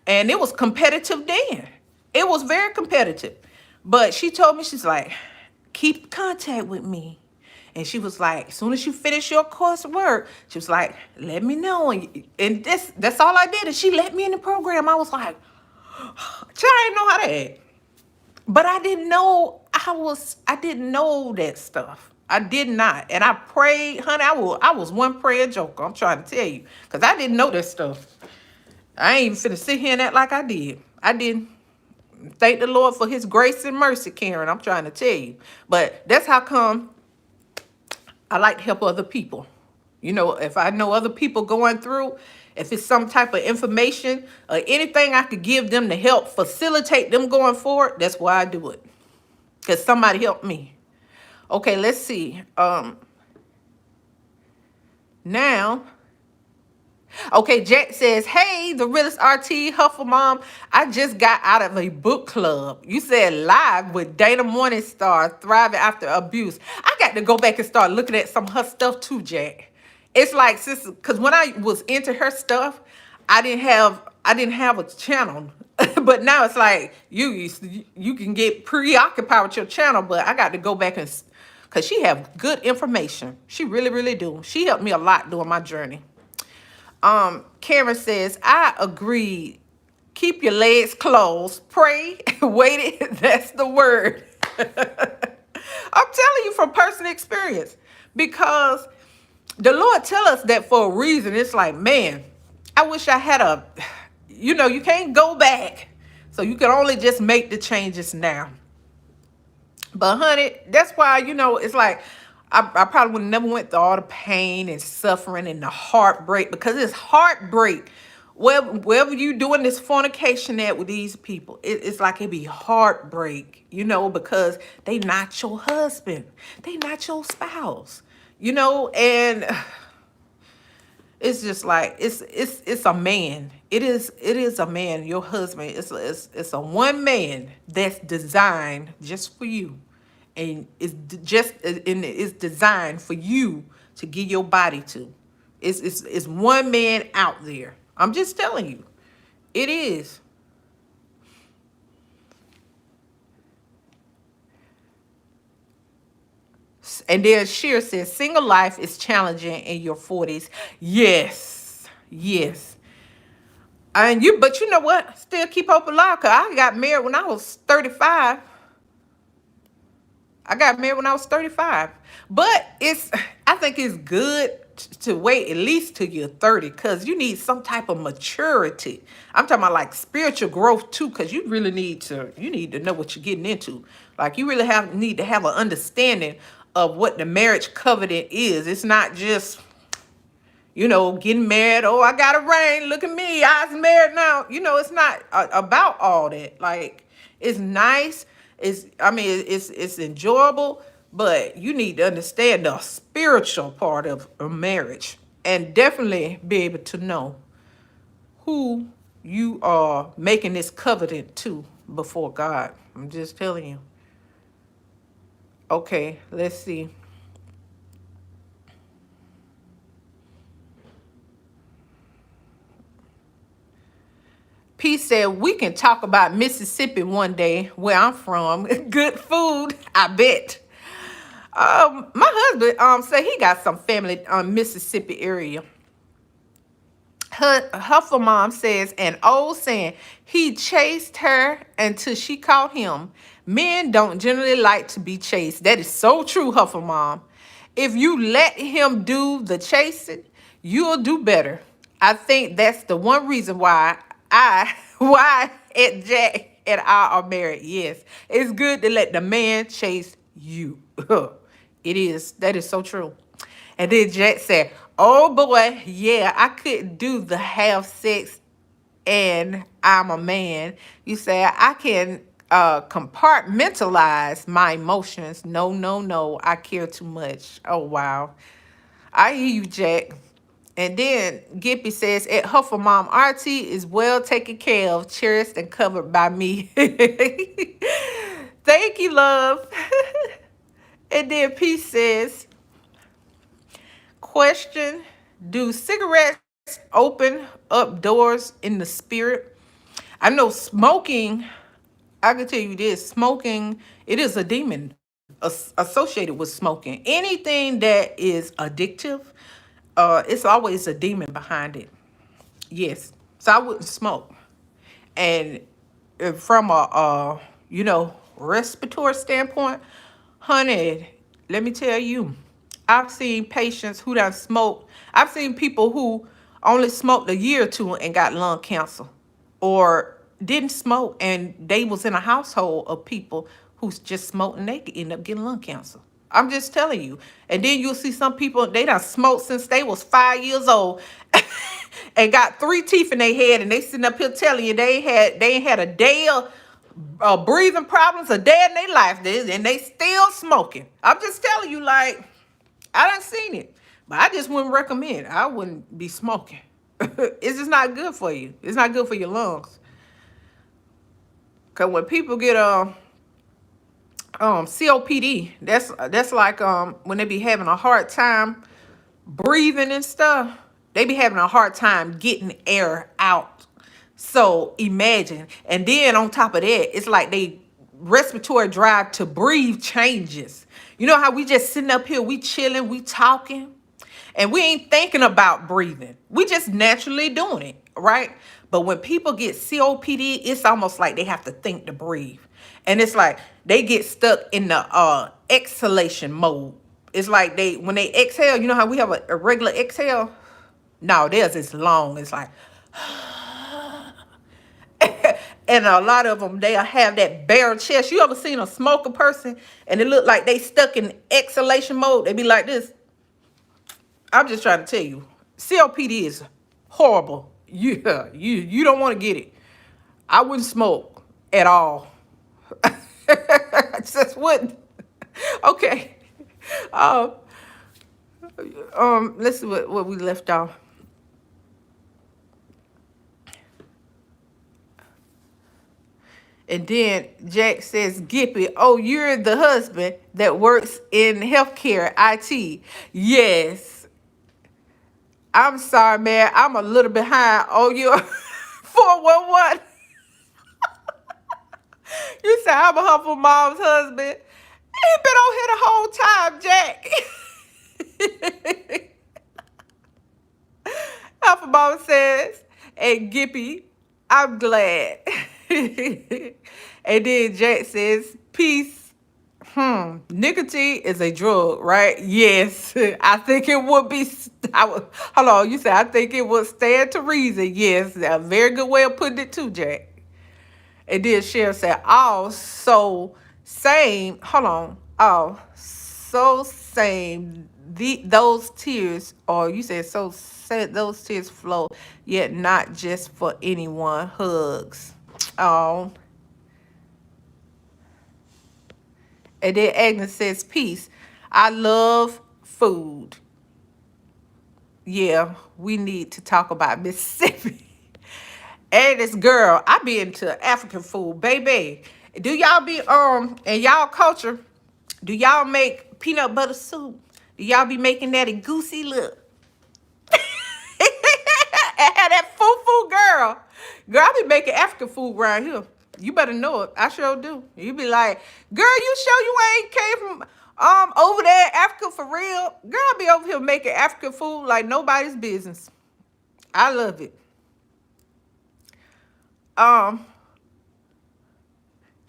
and it was competitive then. It was very competitive. But she told me, she's like, keep contact with me. And she was like, as soon as you finish your coursework, she was like, let me know. And that's all I did. And she let me in the program. I was like, I didn't know how to act. But I didn't know I didn't know that stuff. I did not. And I prayed, honey, I was one prayer joker. I'm trying to tell you. Because I didn't know that stuff. I ain't even finna sit here and act like I did. I didn't. Thank the Lord for his grace and mercy, Karen. I'm trying to tell you. But that's how come I like to help other people. You know, if I know other people going through, if it's some type of information or anything I could give them to help facilitate them going forward, that's why I do it. Because somebody helped me. Okay, let's see. Now, okay, Jack says, hey, the realest RT Huffle Mom, I just got out of a book club. You said live with Dana Morningstar, Thriving After Abuse. I got to go back and start looking at some of her stuff too, Jack. It's like, sister, because when I was into her stuff, I didn't have a channel. But now it's like you can get preoccupied with your channel, but I got to go back and, because she have good information. She really, really do. She helped me a lot during my journey. Karen says, I agree. Keep your legs closed. Pray, wait it. That's the word. I'm telling you from personal experience, because the Lord tell us that for a reason. It's like, man, I wish I had you can't go back. So you can only just make the changes now. But honey, that's why, it's like, I probably would never went through all the pain and suffering and the heartbreak, because it's heartbreak. Wherever you doing this fornication at with these people, it's like it be heartbreak, because they not your husband. They not your spouse, and it's just like, it's a man. It is a man, your husband. It's a one man that's designed just for you. And it's designed for you to give your body to. It's one man out there. I'm just telling you. It is. And then Sheer says, single life is challenging in your 40s. Yes. Yes. But you know what? Still keep hope alive, because I got married when I was 35. I got married when I was 35. But I think it's good to wait at least till you're 30, because you need some type of maturity. I'm talking about like spiritual growth too, because you need to know what you're getting into. Like, you really need to have an understanding of what the marriage covenant is. It's not just, getting married. Oh, I got a ring. Look at me. I'm married now. It's not about all that. Like, it's nice. It's enjoyable, but you need to understand the spiritual part of a marriage and definitely be able to know who you are making this covenant to before God. I'm just telling you. Okay, let's see. P said, we can talk about Mississippi one day, where I'm from. Good food, I bet. My husband said he got some family Mississippi area. Her mom says an old saying, he chased her until she caught him. Men don't generally like to be chased. That is so true, Huffer mom. If you let him do the chasing, you'll do better. I think that's the one reason why why Aunt Jack and I are married. Yes, it's good to let the man chase you. It is. That is so true. And then Jack said, oh boy, yeah, I couldn't do the half sex and I'm a man. You say I can compartmentalize my emotions. No, no, no. I care too much. Oh, wow. I hear you, Jack. And then Gippy says, at Huffer Mom, RT is well taken care of, cherished, and covered by me. Thank you, love. And then P says, question, do cigarettes open up doors in the spirit? I know smoking, I can tell you this, smoking, it is a demon associated with smoking. Anything that is addictive, it's always a demon behind it. Yes. So I wouldn't smoke. And from a respiratory standpoint, honey, let me tell you, I've seen patients who done smoked. I've seen people who only smoked a year or two and got lung cancer, or didn't smoke and they was in a household of people who just smoked and they could end up getting lung cancer. I'm just telling you. And then you'll see some people, they done smoked since they was 5 years old and got 3 teeth in their head, and they sitting up here telling you they ain't had a day of breathing problems a day in their life, and they still smoking. I'm just telling you, like, I done seen it, but I just wouldn't recommend. I wouldn't be smoking. It's just not good for you. It's not good for your lungs. Cause when people get COPD, that's like when they be having a hard time breathing and stuff. They be having a hard time getting air out. So imagine, and then on top of that, it's like they respiratory drive to breathe changes. You know how we just sitting up here, we chilling, we talking, and we ain't thinking about breathing. We just naturally doing it, right? But when people get COPD, it's almost like they have to think to breathe. And it's like they get stuck in the exhalation mode. It's like when they exhale, you know how we have a regular exhale? No, theirs is long. It's like, and a lot of them, they'll have that bare chest. You ever seen a smoker person and it look like they stuck in exhalation mode? They be like this. I'm just trying to tell you, COPD is horrible. Yeah, you don't want to get it. I wouldn't smoke at all. Just wouldn't. Okay. Let's see what we left off. And then Jack says, Gippy, oh, you're the husband that works in healthcare, IT. Yes. I'm sorry, man. I'm a little behind on your 411. You say I'm a Huffle Mom's husband. He been on here the whole time, Jack. Huffle Mom says, and Gippy, I'm glad. And then Jack says, peace. Nicotine is a drug, right? Yes. I think it would be. Hold on. You said, I think it would stand to reason. Yes. A very good way of putting it too, Jack. And then Cheryl said, oh, so Same. Hold on. Oh, so same. Those tears, or you said so said those tears flow, yet not just for anyone. Hugs. Oh, and then Agnes says, "Peace. I love food. Yeah, we need to talk about Mississippi." And this girl, I be into African food, baby. Do y'all be in y'all culture? Do y'all make peanut butter soup? Do y'all be making that in goosey look? And have that foo girl. Girl, I be making African food around here. You better know it. I sure do. You be like, girl, you sure you ain't came from over there in Africa for real? Girl, I be over here making African food like nobody's business. I love it. Um,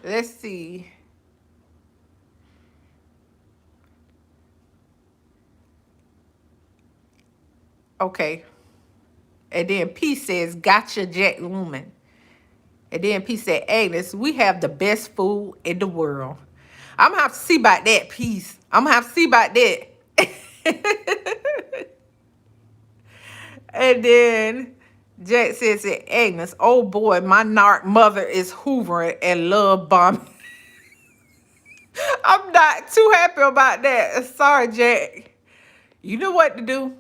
let's see. Okay. And then P says, gotcha, Jack Lumen. And then P said, Agnes, we have the best food in the world. I'm gonna have to see about that piece. I'm gonna have to see about that. And then Jack says, Agnes, oh boy, my narc mother is hoovering and love bombing. I'm not too happy about that. Sorry, Jack. You know what to do.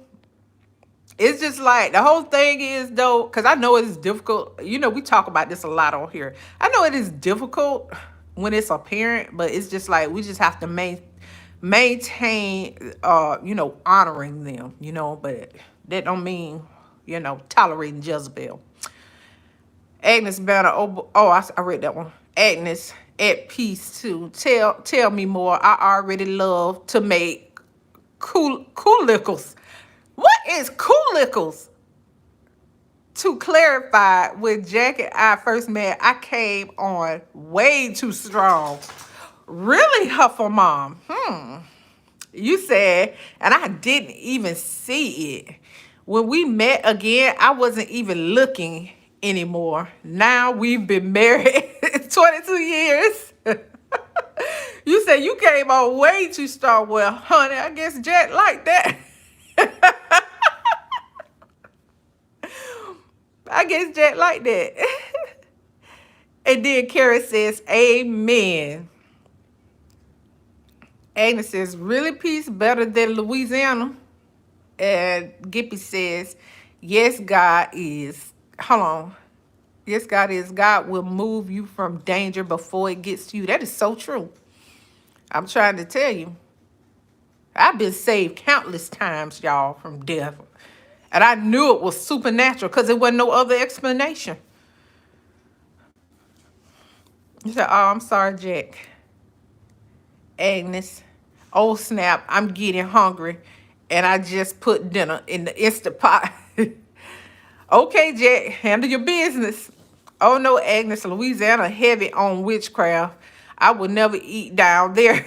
It's just like the whole thing is though, because I know it is difficult. You know, we talk about this a lot on here. I know it is difficult when it's a parent, but it's just like we just have to maintain, honoring them. But that don't mean tolerating Jezebel. Agnes Banner. I read that one. Agnes at peace too. Tell me more. I already love to make coolicles. What is coolicles? To clarify, when Jack and I first met, I came on way too strong. Really, Huffle Mom? You said, and I didn't even see it. When we met again, I wasn't even looking anymore. Now we've been married 22 years. You said you came on way too strong. Well, honey, I guess Jack liked that. I guess Jack like that. And then Kara says, amen. Agnes says, really, peace better than Louisiana? And Gippy says, yes, God is. Hold on. Yes, God is. God will move you from danger before it gets to you. That is so true. I'm trying to tell you. I've been saved countless times, y'all, from death. And I knew it was supernatural because there wasn't no other explanation. He said, oh, I'm sorry, Jack. Agnes, oh snap, I'm getting hungry. And I just put dinner in the Instant Pot. Okay, Jack, handle your business. Oh no, Agnes, Louisiana heavy on witchcraft. I would never eat down there.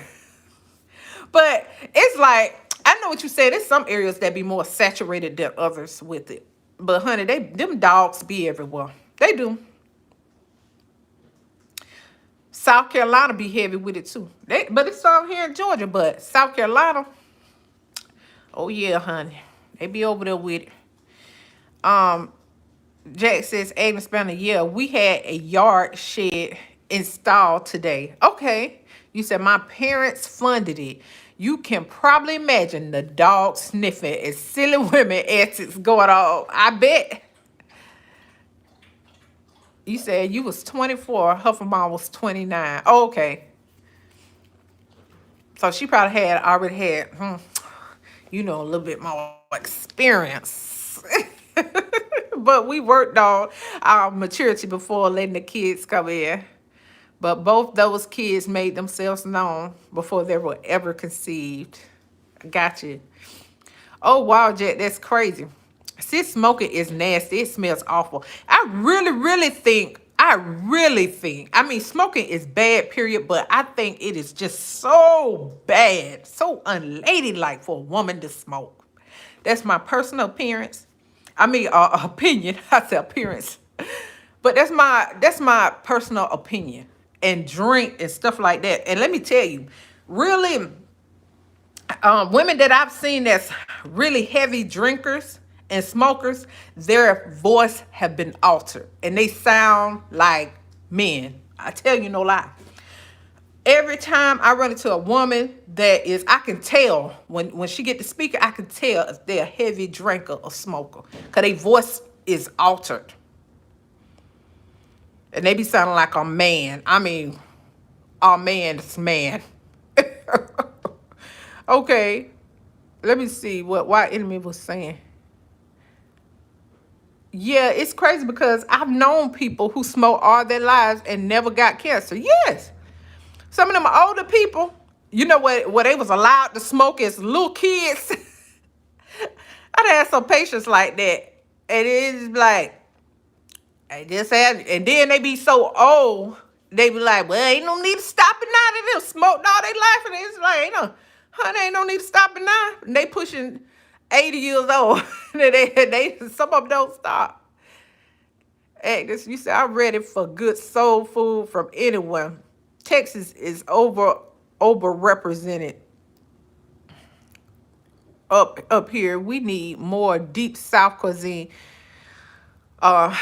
But it's like, I know what you said. There's some areas that be more saturated than others with it. But honey, them dogs be everywhere. They do. South Carolina be heavy with it too. But it's all here in Georgia. But South Carolina, oh yeah, honey, they be over there with it. Jack says, Agnes Banner, yeah, we had a yard shed installed today. Okay. You said my parents funded it. You can probably imagine the dog sniffing and silly women antics going on. I bet. You said you was 24. Hufflepuff was 29. Oh, okay. So she probably already had, a little bit more experience. But we worked on our maturity before letting the kids come in. But both those kids made themselves known before they were ever conceived. Gotcha. Oh, wow, Jack, that's crazy. Sis, smoking is nasty. It smells awful. I really think, I mean, smoking is bad, period, but I think it is just so bad, so unladylike for a woman to smoke. That's my personal appearance. I mean, opinion. I say appearance. But that's my personal opinion. and drink and stuff like that. And let me tell you, really, women that I've seen that's really heavy drinkers and smokers, their voice have been altered and they sound like men. I tell you no lie. Every time I run into a woman that is, I can tell when she get to speaking, I can tell if they're a heavy drinker or smoker, because their voice is altered. And they be sounding like a man. I mean, a man's man. Okay, let me see what why enemy was saying. Yeah, it's crazy because I've known people who smoke all their lives and never got cancer. Yes. Some of them older people, you know what they was allowed to smoke as little kids. I'd had some patients like that. And it's like, I just had, and then they be so old, they be like, well, ain't no need to stop it now. They done smoked all their life. And it's like, honey, ain't no need to stop it now. And they pushing 80 years old. they some of them don't stop. Agnes, you said, I'm ready for good soul food from anyone. Texas is overrepresented up here. We need more deep South cuisine. And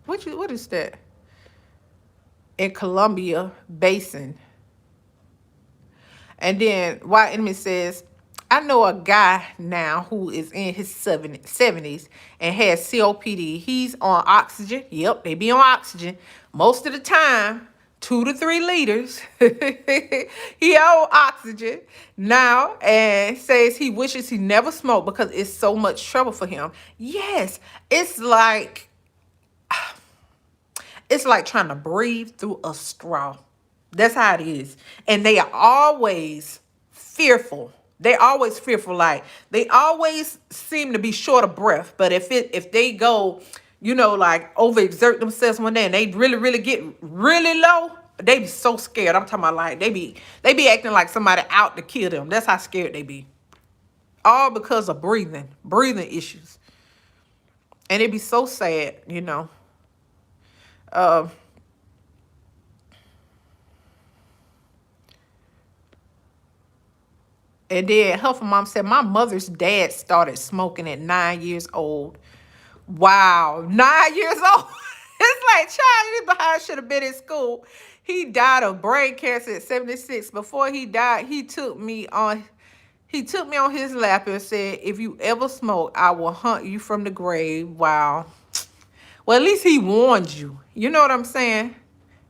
what is that? In Columbia Basin. And then Why Enemy says, I know a guy now who is in his 70s and has COPD. He's on oxygen. Yep, they be on oxygen. Most of the time, 2 to 3 liters. He on oxygen now and says he wishes he never smoked because it's so much trouble for him. Yes, it's like trying to breathe through a straw. That's how it is. And they are always fearful. They always fearful. Like they always seem to be short of breath. But if they go, like overexert themselves one day and they really, really get really low, they be so scared. I'm talking about like they be acting like somebody out to kill them. That's how scared they be. All because of breathing issues. And it be so sad, And then Huffle Mom said, my mother's dad started smoking at 9 years old. Wow, 9 years old. It's like, child, this behind should have been in school. He died of brain cancer at 76. Before he died, he took me on his lap and said, if you ever smoke, I will hunt you from the grave. Wow. Well, at least he warned you. You know what I'm saying?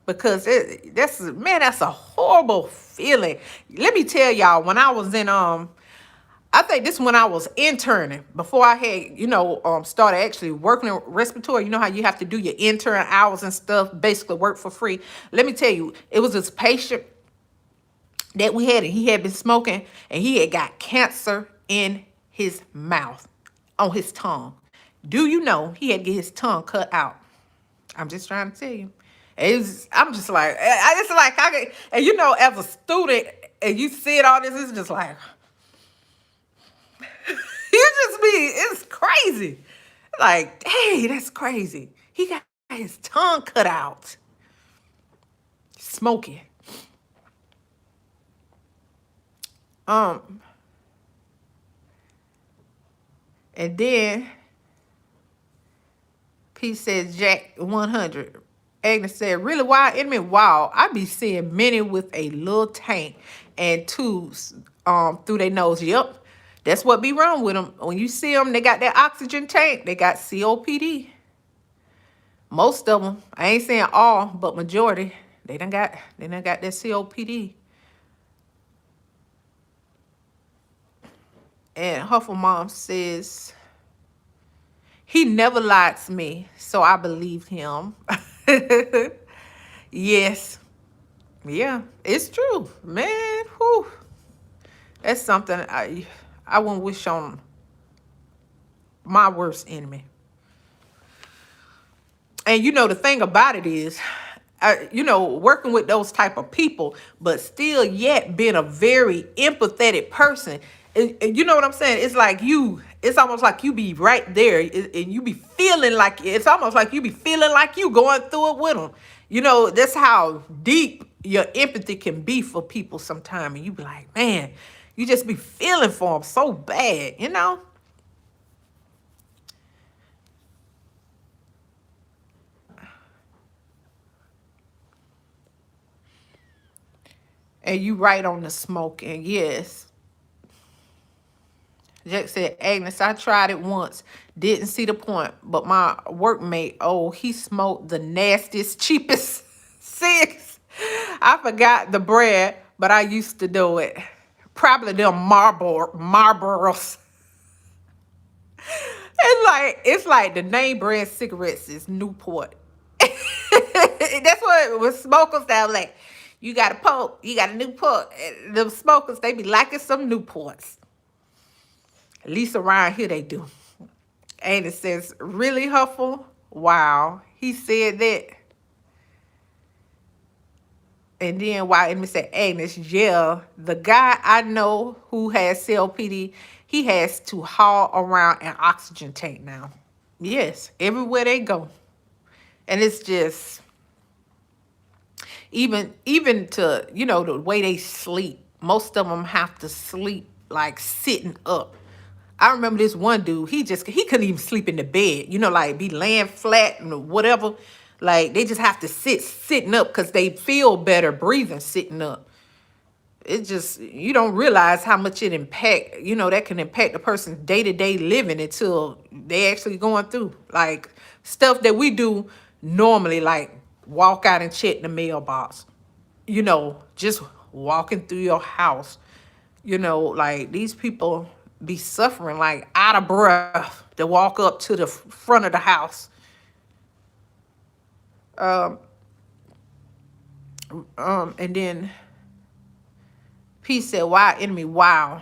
Because that's a horrible feeling. Let me tell y'all, when I was in I think this when I was interning, before I had, started actually working in respiratory. You know how you have to do your intern hours and stuff, basically work for free. Let me tell you, it was this patient that we had, and he had been smoking, and he had got cancer in his mouth, on his tongue. Do you know he had to get his tongue cut out? I'm just trying to tell you. I'm just like, and as a student, and you see it all this, it's just like, it's crazy. Like, hey, that's crazy. He got his tongue cut out. Smoking. And then P says Jack 100. Agnes said, really, Why Enemy? Wow, I be seeing many with a little tank and tubes through their nose. Yep, that's what be wrong with them. When you see them, they got that oxygen tank. They got COPD. Most of them, I ain't saying all, but majority, they done got that COPD. And Huffle Mom says, he never lied to me, so I believed him. Yes. Yeah, it's true. Man, whew. That's something I wouldn't wish on my worst enemy. And the thing about it is, working with those type of people, but still yet being a very empathetic person, You know what I'm saying? It's like it's almost like you be right there, and you be feeling like it's almost like you be feeling like you going through it with them. You know, that's how deep your empathy can be for people sometimes. And you be like, man, you just be feeling for them so bad, you know? And you right on the smoking, yes. Jack said, Agnes, I tried it once. Didn't see the point. But my workmate, oh, he smoked the nastiest, cheapest cigs. I forgot the brand, but I used to do it. Probably them Marlboros. It's like the name brand cigarettes is Newport. That's what it was smokers that were like, you got a poke, you got a Newport. The smokers, they be liking some Newports. At least around here they do. And it says, really, Huffle? Wow. He said that. And then why Amy said, Agnes, yeah, the guy I know who has COPD, he has to haul around an oxygen tank now. Yes, everywhere they go. And it's just even to, the way they sleep. Most of them have to sleep like sitting up. I remember this one dude, he couldn't even sleep in the bed, like be laying flat and whatever. Like they just have to sitting up because they feel better breathing sitting up. It just, you don't realize how much it impact, that can impact a person's day-to-day living until they actually going through like stuff that we do normally, like walk out and check the mailbox, just walking through your house. Like these people be suffering like out of breath to walk up to the front of the house. And then P said, "Wow, enemy, wow."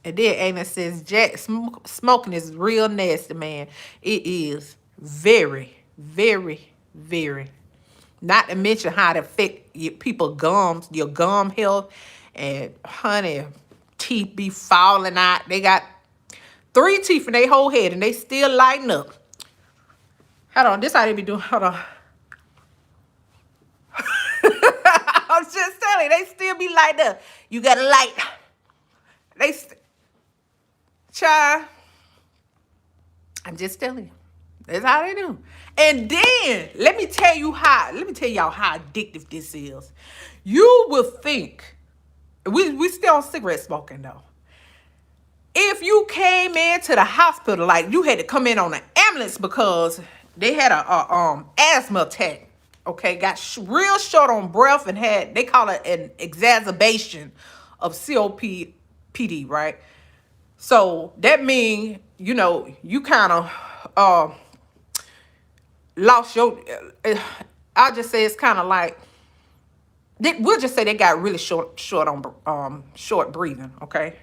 And then Agnes says, "Jack, smoking is real nasty, man. It is very, very, very. Not to mention how it affect people gums, your gum health, and honey, teeth be falling out. They got 3 teeth in their whole head, and they still lighting up. Hold on, this how they be doing. Hold on." I'm just telling you, they still be lighting up. You got a light. Child, I'm just telling you. That's how they do. And then let me tell y'all how addictive this is. You will think, we still on cigarette smoking though. If you came into the hospital, like you had to come in on an ambulance because they had a asthma attack, okay, got real short on breath and they call it an exacerbation of COPD, right? So that means, you kind of lost your, I'll just say it's kind of like, we'll just say they got really short on short breathing, okay?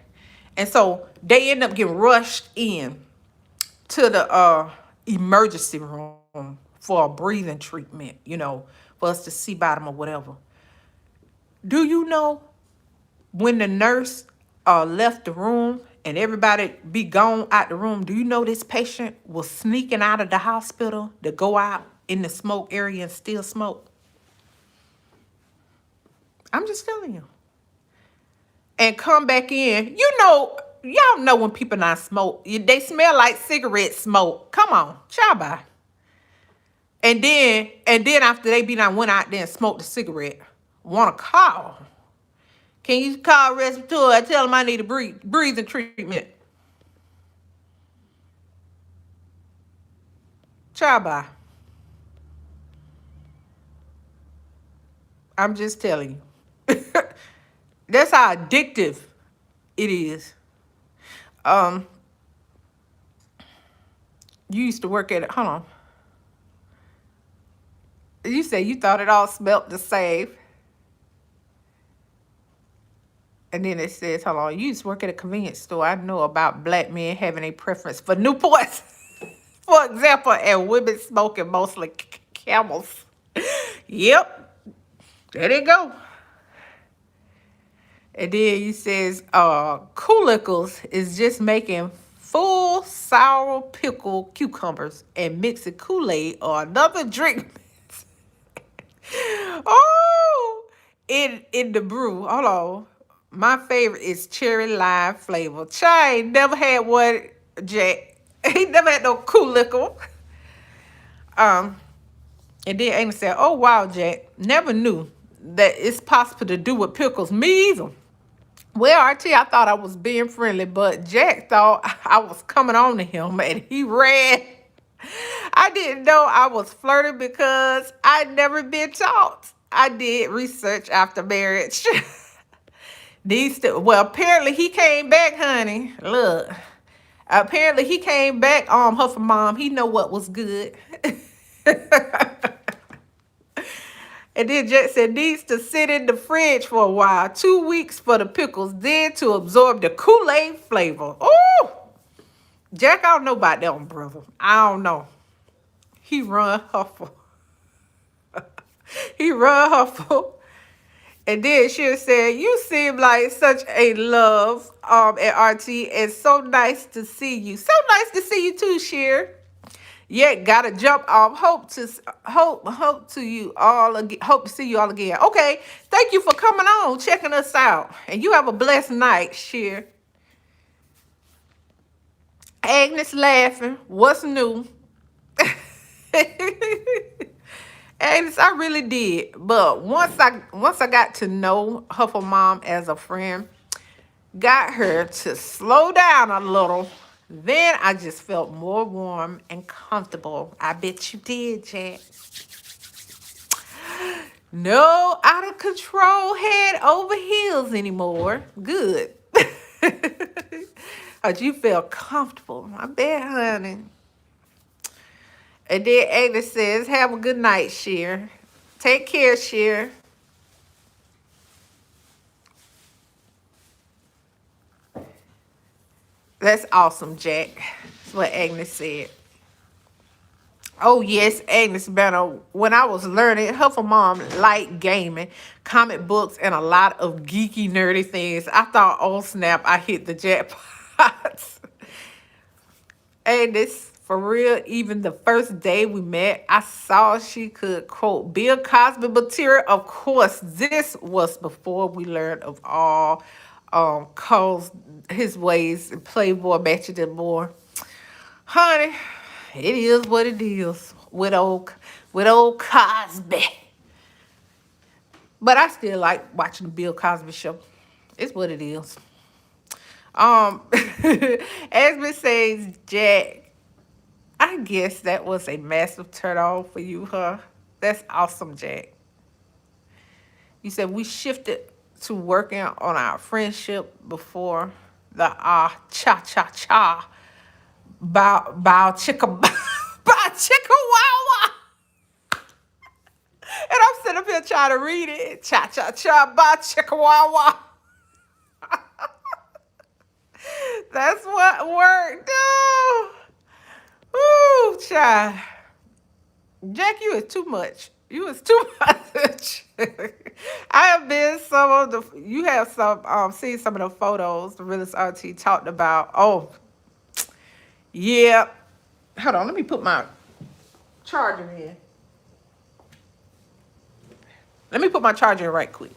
And so they end up getting rushed in to the emergency room for a breathing treatment, for us to see about them or whatever. Do you know when the nurse left the room and everybody be gone out the room, do you know this patient was sneaking out of the hospital to go out in the smoke area and still smoke? I'm just telling you. And come back in. Y'all know when people not smoke, they smell like cigarette smoke. Come on, ciao bye. And then after they be done went out there and smoked the cigarette, want to call. Can you call respiratory? Tell them I need a breathing treatment. Ciao bye. I'm just telling you. That's how addictive it is. You used to work at it. Hold on. You say you thought it all smelled the same. And then it says, hold on, you used to work at a convenience store. I know about black men having a preference for Newports, for example, and women smoking mostly Camels. Yep. There they go. And then he says, Coolicles is just making full sour pickle cucumbers and mixing Kool-Aid or another drink. Oh, in the brew. Hold on. My favorite is cherry lime flavor. Chai ain't never had one, Jack. He never had no Coolicle. Um, and then Amy said, "Oh wow, Jack, never knew that it's possible to do with pickles. Me either." Well, RT, I thought I was being friendly, but Jack thought I was coming on to him, and he ran. I didn't know I was flirting because I'd never been taught. I did research after marriage. Well, apparently he came back, honey. Look, apparently he came back. Huffer mom, he know what was good. And then Jack said needs to sit in the fridge for a while, 2 weeks for the pickles, then to absorb the Kool-Aid flavor. Oh, Jack, I don't know about that one, brother. I don't know. He run Huffle. He run Huffle. And then she said, "You seem like such a love, at RT, and so nice to see you. So nice to see you too, Sheer. Yeah, gotta jump off. Hope to you all again. Hope to see you all again. Okay, thank you for coming on, checking us out, and you have a blessed night, Sheer." Agnes laughing. What's new? Agnes, I really did, but once I got to know Huffle Mom as a friend, got her to slow down a little, then I just felt more warm and comfortable. I bet you did, Jack. No out of control head over heels anymore. Good. But you felt comfortable. I bet, honey. And then Agnes says, "Have a good night, Sheer. Take care, Sheer." That's awesome, Jack. That's what Agnes said. Oh, yes, Agnes Banner. When I was learning, Huffle Mom liked gaming, comic books, and a lot of geeky, nerdy things. I thought, oh, snap, I hit the jackpot. Agnes, for real, even the first day we met, I saw she could quote Bill Cosby material. Of course, this was before we learned of all Cole's his ways, Playboy, Matching and more. Honey, it is what it is with old Cosby. But I still like watching the Bill Cosby show. It's what it is. Ashley says, "Jack, I guess that was a massive turn on for you, huh? That's awesome, Jack." You said we shifted to working on our friendship before the cha cha cha bow chicka bow chicka wow. And I'm sitting up here trying to read it. Cha cha cha ba chicka wow wow. That's what worked. Oh. Ooh, child. Jack, you is too much. You is too much. I have been some of the. You have seen some of the photos the realist RT talked about. Oh, yeah. Hold on, let me put my charger in. Let me put my charger in right quick.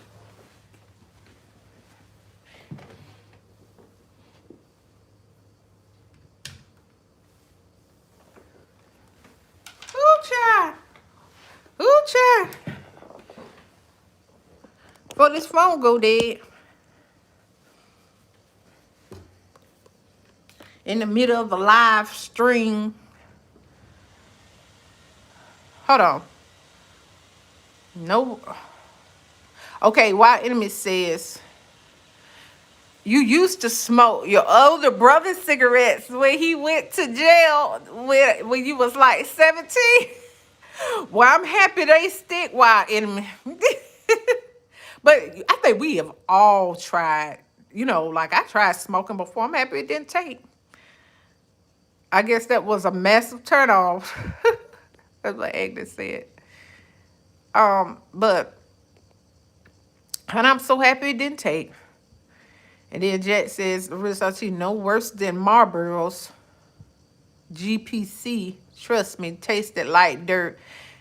Ooh, child. Ooh, child. Before this phone go dead. In the middle of a live stream. Hold on. No. Okay, why enemy says you used to smoke your older brother's cigarettes when he went to jail when you was like 17. Well, I'm happy they stick, why enemy. But I think we have all tried, like I tried smoking before. I'm happy it didn't take. I guess that was a massive turnoff. That's what Agnes said. But and I'm so happy it didn't take. And then Jet says, RSRT, no worse than Marlboro's GPC. Trust me, tasted like dirt.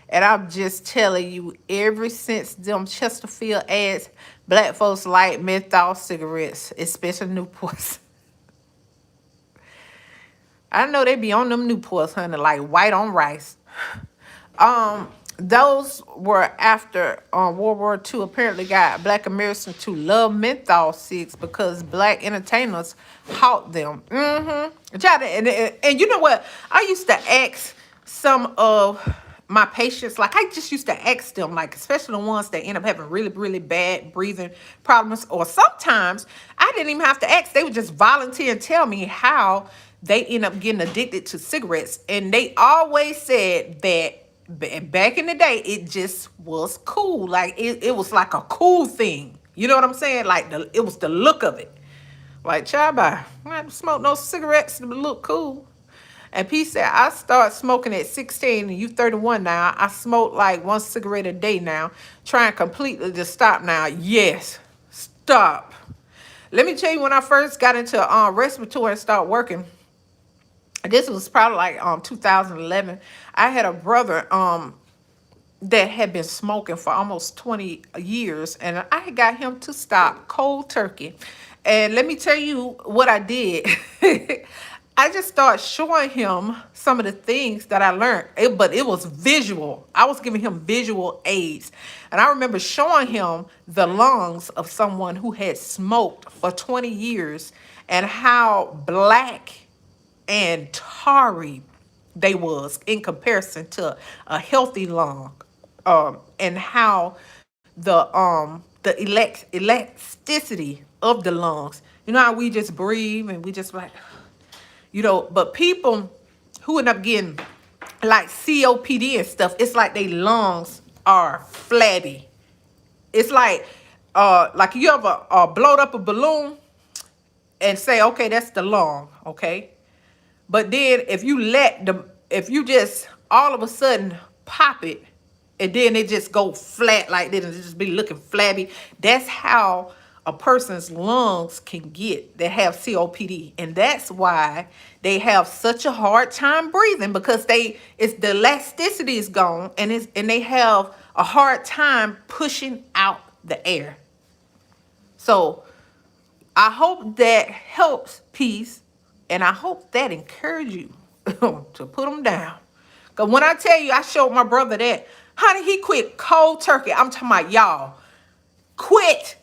And I'm just telling you, ever since them Chesterfield ads, black folks like menthol cigarettes, especially Newports. I know they be on them Newports, honey, like white on rice. Those were after World War II apparently got black Americans to love menthol cigs because black entertainers hawked them. And you know what? I used to ask some of my patients, like I just used to ask them, like especially the ones that end up having really, really bad breathing problems, or sometimes I didn't even have to ask. They would just volunteer and tell me how they end up getting addicted to cigarettes. And they always said that back in the day, it just was cool. Like it was like a cool thing. You know what I'm saying? Like it was the look of it. Like, child, I don't smoke no cigarettes to look cool. And P said, I started smoking at 16 and you 31 now. I smoke like one cigarette a day now. Trying completely to stop now. Yes, stop. Let me tell you, when I first got into respiratory and started working, this was probably like 2011. I had a brother that had been smoking for almost 20 years, and I had got him to stop cold turkey. And let me tell you what I did. I just started showing him some of the things that I learned, but it was visual. I was giving him visual aids. And I remember showing him the lungs of someone who had smoked for 20 years and how black and tarry they was in comparison to a healthy lung, and how the elasticity of the lungs. You know how we just breathe and we just like, but people who end up getting like COPD and stuff, it's like their lungs are flabby. It's like you ever blowed up a balloon and say, okay, that's the lung, okay? But then if you just all of a sudden pop it, and then it just go flat like this and it just be looking flabby, that's how a person's lungs can get that have COPD. And that's why they have such a hard time breathing, because it's the elasticity is gone, and they have a hard time pushing out the air. So I hope that helps, peace, and I hope that encourage you to put them down. Because when I tell you, I showed my brother that, honey, he quit cold turkey. I'm talking about y'all. Quit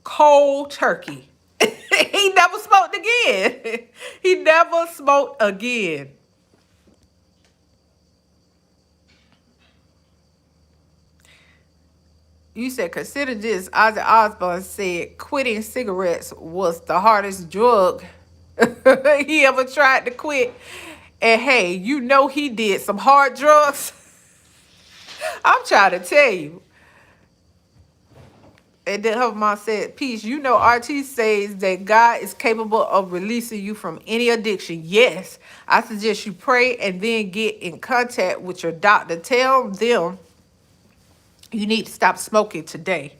cold turkey. He never smoked again. He never smoked again. You said, consider this. Ozzy Osbourne said quitting cigarettes was the hardest drug he ever tried to quit. And hey, he did some hard drugs. I'm trying to tell you. And then her mom said, Peace, RT says that God is capable of releasing you from any addiction. Yes, I suggest you pray and then get in contact with your doctor. Tell them you need to stop smoking today.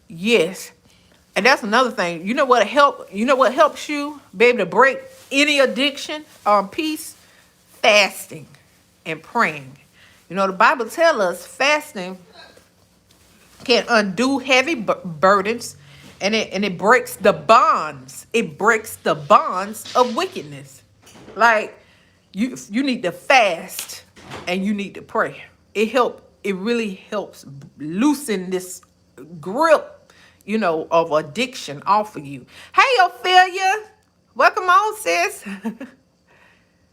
Yes. And that's another thing. You know what helps you be able to break any addiction? Peace, fasting and praying. The Bible tells us fasting can undo heavy burdens, and it breaks the bonds. It breaks the bonds of wickedness. Like you need to fast and you need to pray. It really helps loosen this grip, of addiction off of you. Hey, Ophelia, welcome on, sis.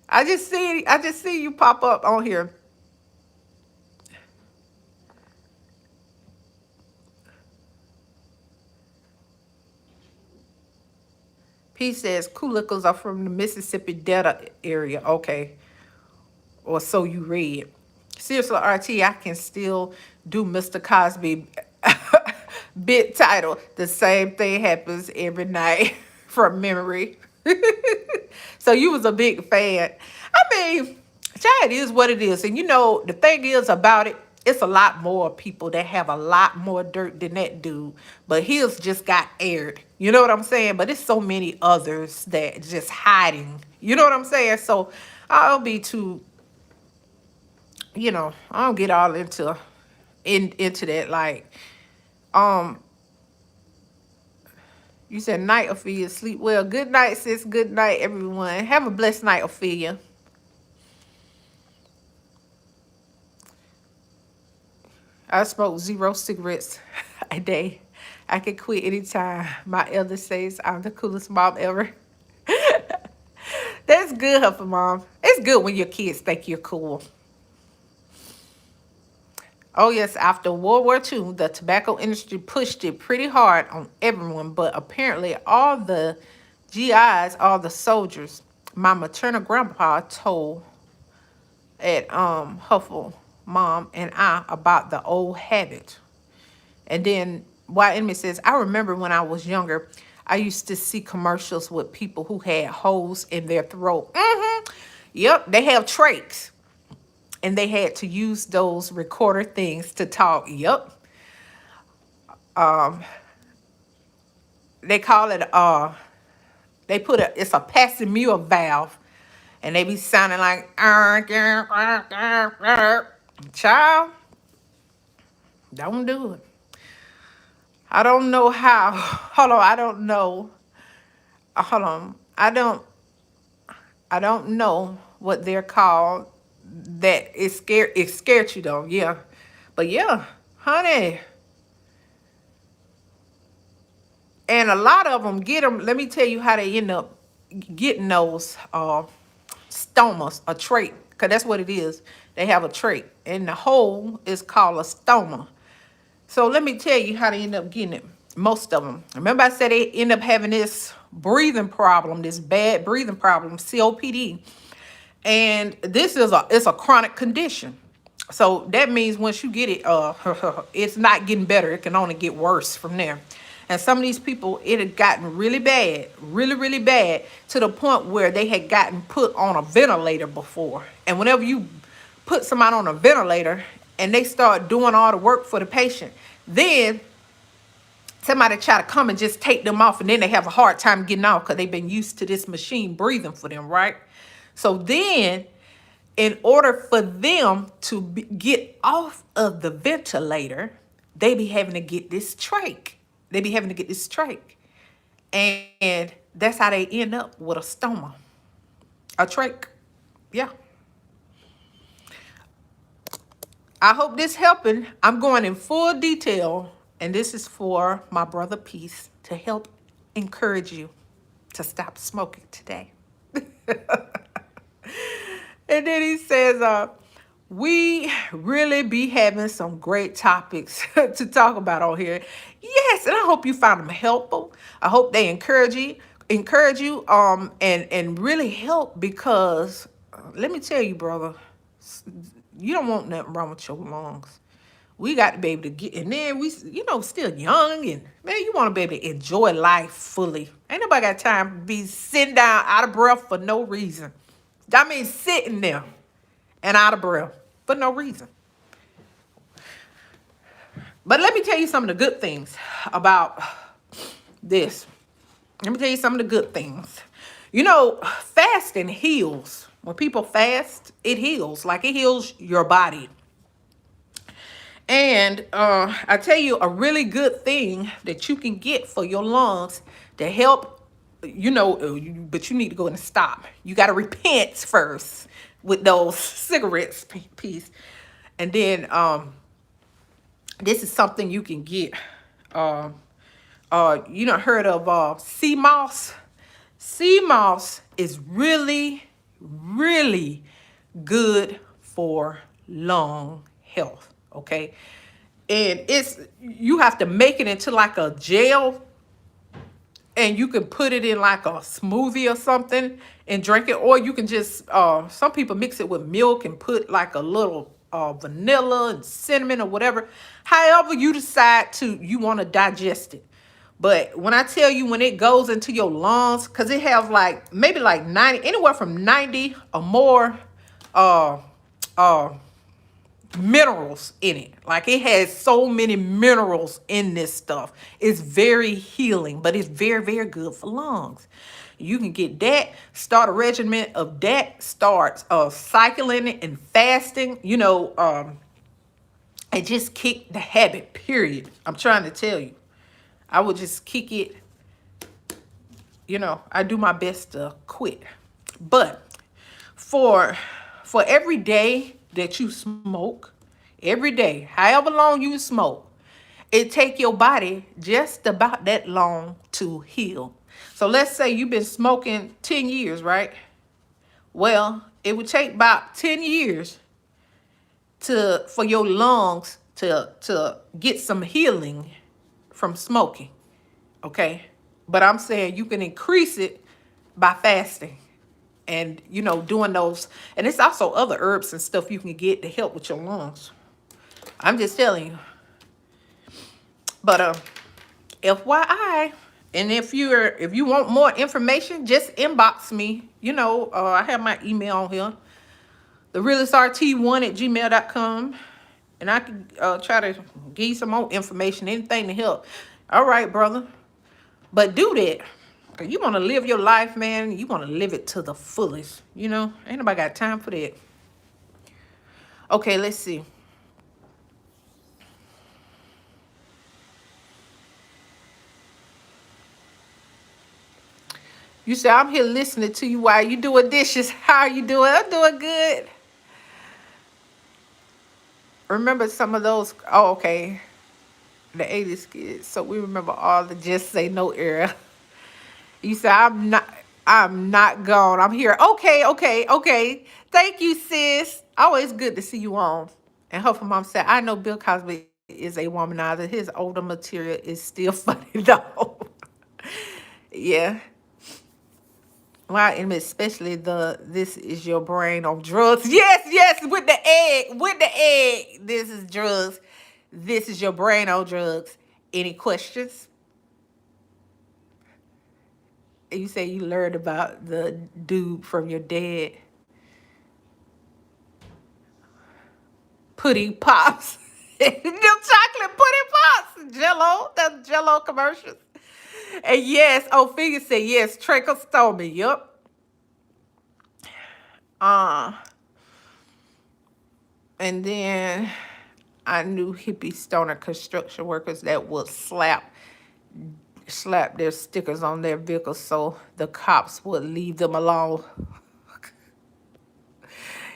I just see you pop up on here. P says Coolicals are from the Mississippi Delta area. Okay. Or so you read. Seriously, RT, I can still do Mr. Cosby bit title. The same thing happens every night from memory. So you was a big fan. I mean, child, it is what it is. And the thing is about it, it's a lot more people that have a lot more dirt than that dude, but his just got aired. You know what I'm saying? But it's so many others that just hiding. You know what I'm saying? So I'll be too, I don't get all into that. Like, um, you said night, Ophelia. Sleep well. Good night, sis. Good night, everyone. Have a blessed night, Ophelia. I smoke 0 cigarettes a day. I can quit anytime. My elder says I'm the coolest mom ever. That's good, Huffy Mom. It's good when your kids think you're cool. Oh, yes, after World War II, the tobacco industry pushed it pretty hard on everyone, but apparently all the GIs, all the soldiers, my maternal grandpa told at Huffle Mom and I about the old habit. And then Y Enemy says, I remember when I was younger, I used to see commercials with people who had holes in their throat. Yep, they have trachs. And they had to use those recorder things to talk. Yep. They call it it's a Passimura valve. And they be sounding like child, don't do it. I don't know how. Hold on, I don't know. Hold on. I don't know what they're called. That it scared you though, yeah. But yeah, honey. And a lot of them get them. Let me tell you how they end up getting those stomas, a trait, because that's what it is. They have a trait, and the hole is called a stoma. So let me tell you how they end up getting it. Most of them. Remember I said they end up having this breathing problem, this bad breathing problem, COPD. And this is it's a chronic condition. So that means once you get it, it's not getting better. It can only get worse from there. And some of these people, it had gotten really bad, really, really bad, to the point where they had gotten put on a ventilator before. And whenever you put somebody on a ventilator and they start doing all the work for the patient, then somebody try to come and just take them off, and then they have a hard time getting off because they've been used to this machine breathing for them, right? So then, in order for them to get off of the ventilator, they be having to get this trach. They be having to get this trach. And that's how they end up with a stoma. A trach. Yeah. I hope this helping. I'm going in full detail. And this is for my brother Peace to help encourage you to stop smoking today. And then he says, we really be having some great topics to talk about on here. Yes, and I hope you found them helpful. I hope they encourage you, and really help, because let me tell you, brother, you don't want nothing wrong with your lungs. We got to be able to get, and then we, still young, and man, you want to be able to enjoy life fully. Ain't nobody got time to be sitting down out of breath for no reason. I mean, sitting there and out of breath for no reason. But let me tell you some of the good things about this. Let me tell you some of the good things. Fasting heals. When people fast, it heals. Like, it heals your body. And I tell you a really good thing that you can get for your lungs to help, but you need to go and stop. You got to repent first with those cigarettes piece. And then this is something you can get. You done heard of sea moss? Sea moss is really, really good for lung health. Okay, and you have to make it into like a gel, and you can put it in like a smoothie or something and drink it, or you can just some people mix it with milk and put like a little vanilla and cinnamon or whatever, however you decide you want to digest it. But when I tell you, when it goes into your lungs, because it has like maybe like 90, anywhere from 90 or more minerals in it. Like, it has so many minerals in this stuff. It's very healing, but it's very, very good for lungs. You can get that, start a regimen of that, start cycling and fasting, and just kick the habit, period. I'm trying to tell you. I would just kick it. I do my best to quit. But for every day that you smoke, every day, however long you smoke, it take your body just about that long to heal. So let's say you've been smoking 10 years, right? Well, it would take about 10 years for your lungs to get some healing from smoking. Okay? But I'm saying you can increase it by fasting and, doing those. And it's also other herbs and stuff you can get to help with your lungs. I'm just telling you. But FYI, and if you want more information, just inbox me. I have my email on here, therealistrt1@gmail.com, and I can try to give you some more information, anything to help. All right, brother. But do that. 'Cause you want to live your life, man. You want to live it to the fullest. Ain't nobody got time for that. Okay, let's see. You say, I'm here listening to you while you doing dishes. How are you doing? I'm doing good. Remember some of those? Oh, okay. The 80s kids. So we remember all the Just Say No era. You say, I'm not gone. I'm here. Okay. Thank you, sis. Always good to see you on. And her mom said, I know Bill Cosby is a womanizer. His older material is still funny though. Yeah. Wow, and especially this is your brain on drugs. Yes, with the egg. This is drugs. This is your brain on drugs. Any questions? You say you learned about the dude from your dad. Pudding pops. Them chocolate pudding pops. Jello. That's Jello commercials. And yes, Ophelia said yes, tracheostomy. Yup. And then I knew hippie stoner construction workers that would slap their stickers on their vehicles so the cops would leave them alone.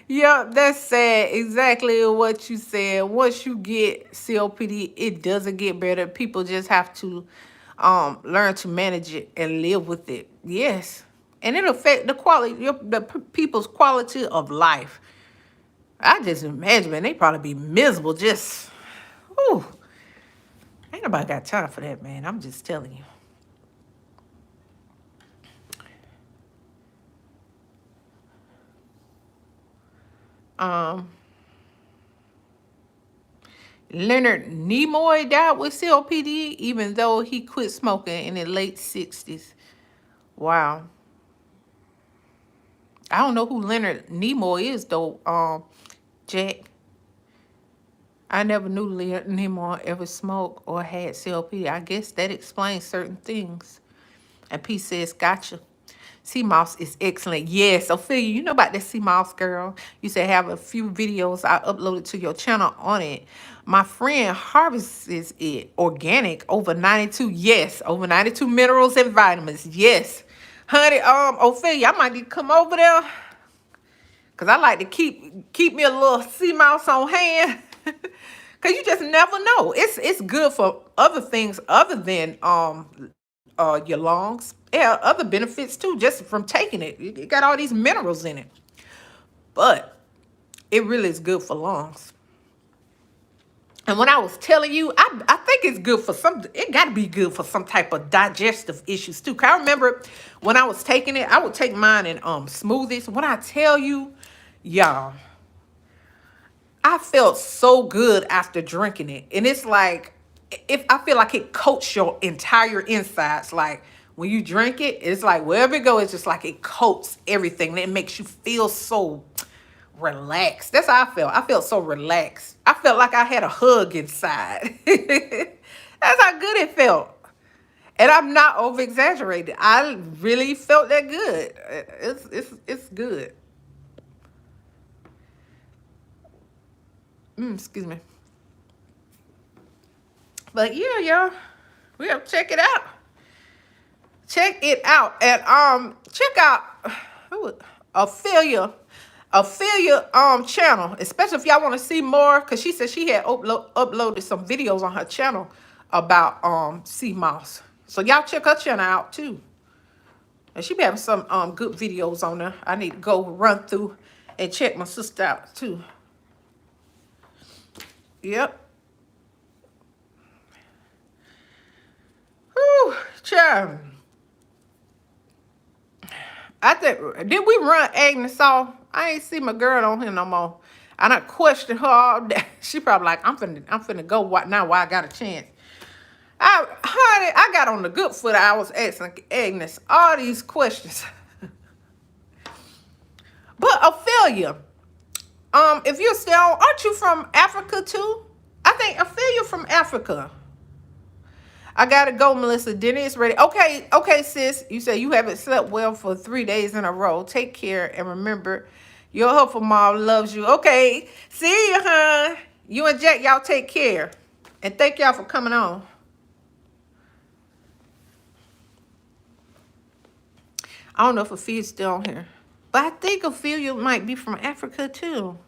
Yeah, that's sad. Exactly what you said. Once you get COPD, it doesn't get better. People just have to learn to manage it and live with it. Yes. And it affect the quality, people's quality of life. I just imagine, man, they probably be miserable. Just, ooh, ain't nobody got time for that, man. I'm just telling you. Leonard Nimoy died with COPD, even though he quit smoking in the late 60s. Wow. I don't know who Leonard Nimoy is, though, Jack. I never knew Leonard Nimoy ever smoked or had COPD. I guess that explains certain things. And P says, gotcha. Sea moss is excellent. Yes, Ophelia, you know about that sea moss, girl. You said have a few videos I uploaded to your channel on it. My friend harvests it organic, over 92. Yes, over 92 minerals and vitamins. Yes. Honey, Ophelia, I might need to come over there. Cause I like to keep me a little sea mouse on hand. Cause you just never know. It's good for other things other than your lungs. Yeah, other benefits too, just from taking it. It got all these minerals in it. But it really is good for lungs. And when I was telling you, I think it's good for it got to be good for some type of digestive issues too. 'Cause I remember when I was taking it, I would take mine in smoothies. When I tell you, y'all, I felt so good after drinking it. And it's like, if I feel like it coats your entire insides. Like when you drink it, it's like wherever it goes, it's just like it coats everything. And it makes you feel so relaxed. That's how I felt. I felt so relaxed. I felt like I had a hug inside. That's how good it felt. And I'm not over exaggerating. I really felt that good. It's good. Excuse me. But yeah, y'all, we have to check it out. Check it out. And check out Ophelia. Ophelia channel, especially if y'all want to see more, because she said she had uploaded some videos on her channel about sea moss. So y'all check her channel out too. And she be having some good videos on there. I need to go run through and check my sister out too. Yep. Whew, child. I think, did we run Agnes off? I ain't see my girl on here no more. I done questioned her all day. She probably like, I'm finna go now while I got a chance. Honey, I got on the good foot. I was asking Agnes all these questions. But Ophelia, if you're still, aren't you from Africa too? I think Ophelia from Africa. I gotta go, Melissa. Dinner is ready. Okay, sis. You say you haven't slept well for 3 days in a row. Take care and remember, your helpful mom loves you. Okay, see you, huh? You and Jack, y'all take care. And thank y'all for coming on. I don't know if Ophelia's still on here. But I think Ophelia might be from Africa too.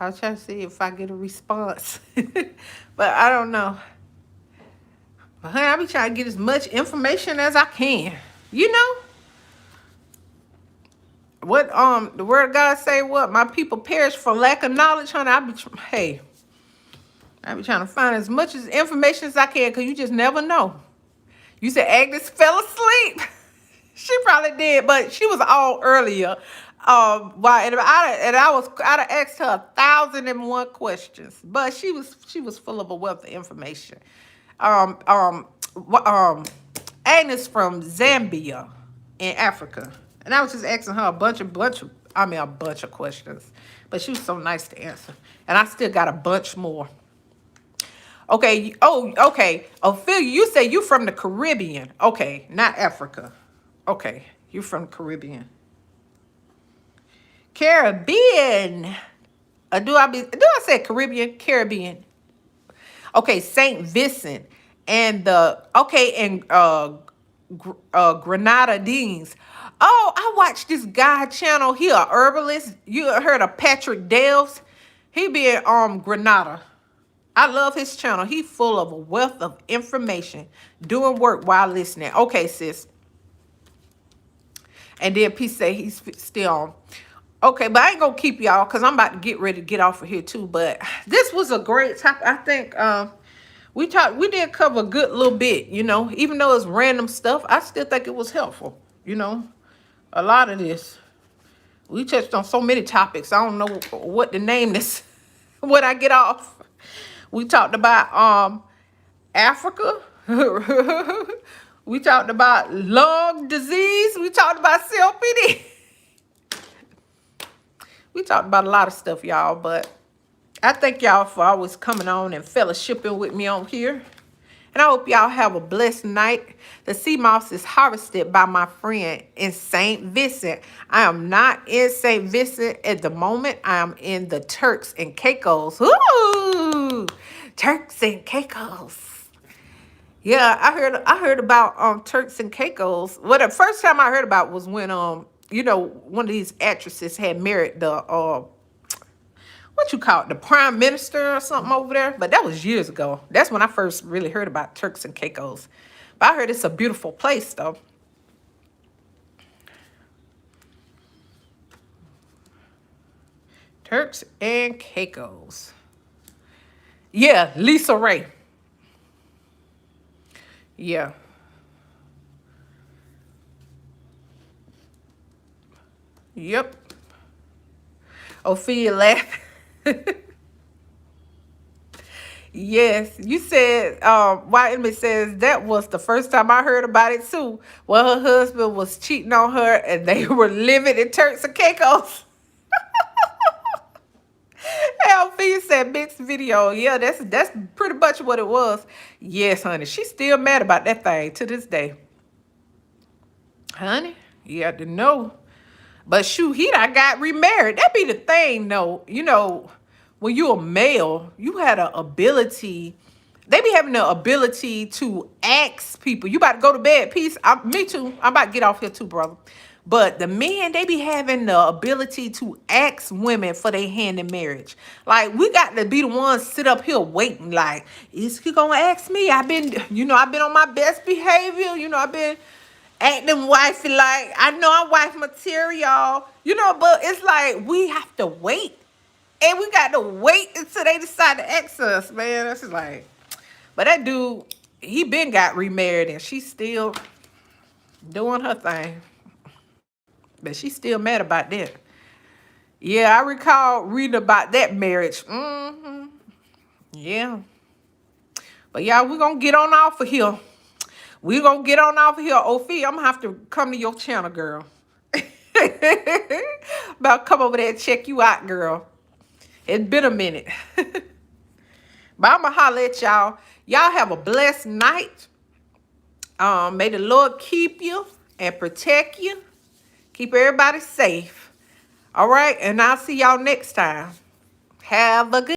I was trying to see if I get a response. But I don't know. But honey, I be trying to get as much information as I can. You know? What the word of God say what? My people perish for lack of knowledge, honey. I be trying to find as much as information as I can, because you just never know. You said Agnes fell asleep. She probably did, but she was all earlier. Why? And I'd have asked her 1,001 questions, but she was full of a wealth of information. Agnes from Zambia in Africa, and I was just asking her a bunch of questions, but she was so nice to answer, and I still got a bunch more. Okay. Oh, okay. Ophelia, you say you from the Caribbean. Okay, not Africa. Okay, you from the Caribbean. Caribbean. Do I say Caribbean? Caribbean. Okay, Saint Vincent and Grenadines. Oh, I watched this guy channel. He a herbalist. You heard of Patrick Dales? He be in Grenada. I love his channel. He full of a wealth of information, doing work while listening. Okay, sis. And then P say he's still on. Okay, but I ain't gonna keep y'all because I'm about to get ready to get off of here too. But this was a great topic. I think we did cover a good little bit, you know, even though it's random stuff, I still think it was helpful, you know. A lot of this. We touched on so many topics. I don't know what to name this when I get off. We talked about Africa. We talked about lung disease. We talked about COPD. We talked about a lot of stuff, y'all, but I thank y'all for always coming on and fellowshipping with me on here. And I hope y'all have a blessed night. The sea moss is harvested by my friend in St. Vincent. I am not in St. Vincent at the moment. I am in the Turks and Caicos. Ooh, Turks and Caicos. Yeah, I heard about Turks and Caicos. Well, the first time I heard about was when you know, one of these actresses had married the what you call it, the prime minister or something over there. But that was years ago. That's when I first really heard about Turks and Caicos. But I heard it's a beautiful place though. Turks and Caicos. Yeah, Lisa Ray. Yeah. Yep. Ophelia laughing. Yes, you said, why Emily says that was the first time I heard about it too. Well, her husband was cheating on her and they were living in Turks and Caicos. Alfie said mixed video. Yeah, that's pretty much what it was. Yes, honey. She's still mad about that thing to this day. Honey, you have to know. But shoot, he done got remarried. That be the thing, though. You know, when you a male, you had an ability. They be having the ability to ask people, you about to go to bed, peace. Me too. I'm about to get off here too, brother. But the men, they be having the ability to ask women for their hand in marriage. Like, we got to be the ones sit up here waiting. Like, is he gonna ask me? I've been on my best behavior. I've been acting wifey, like I know I'm wife material, but it's like we have to wait. And we got to wait until they decide to ask us, man. That's just like, but that dude, he been got remarried and she's still doing her thing. But she's still mad about that. Yeah, I recall reading about that marriage. Yeah. But y'all, we're going to get on off of here. We're going to get on off of here. Ophi, I'm going to have to come to your channel, girl. About come over there and check you out, girl. It's been a minute. But I'm going to holler at y'all. Y'all have a blessed night. May the Lord keep you and protect you. Keep everybody safe. All right? And I'll see y'all next time. Have a good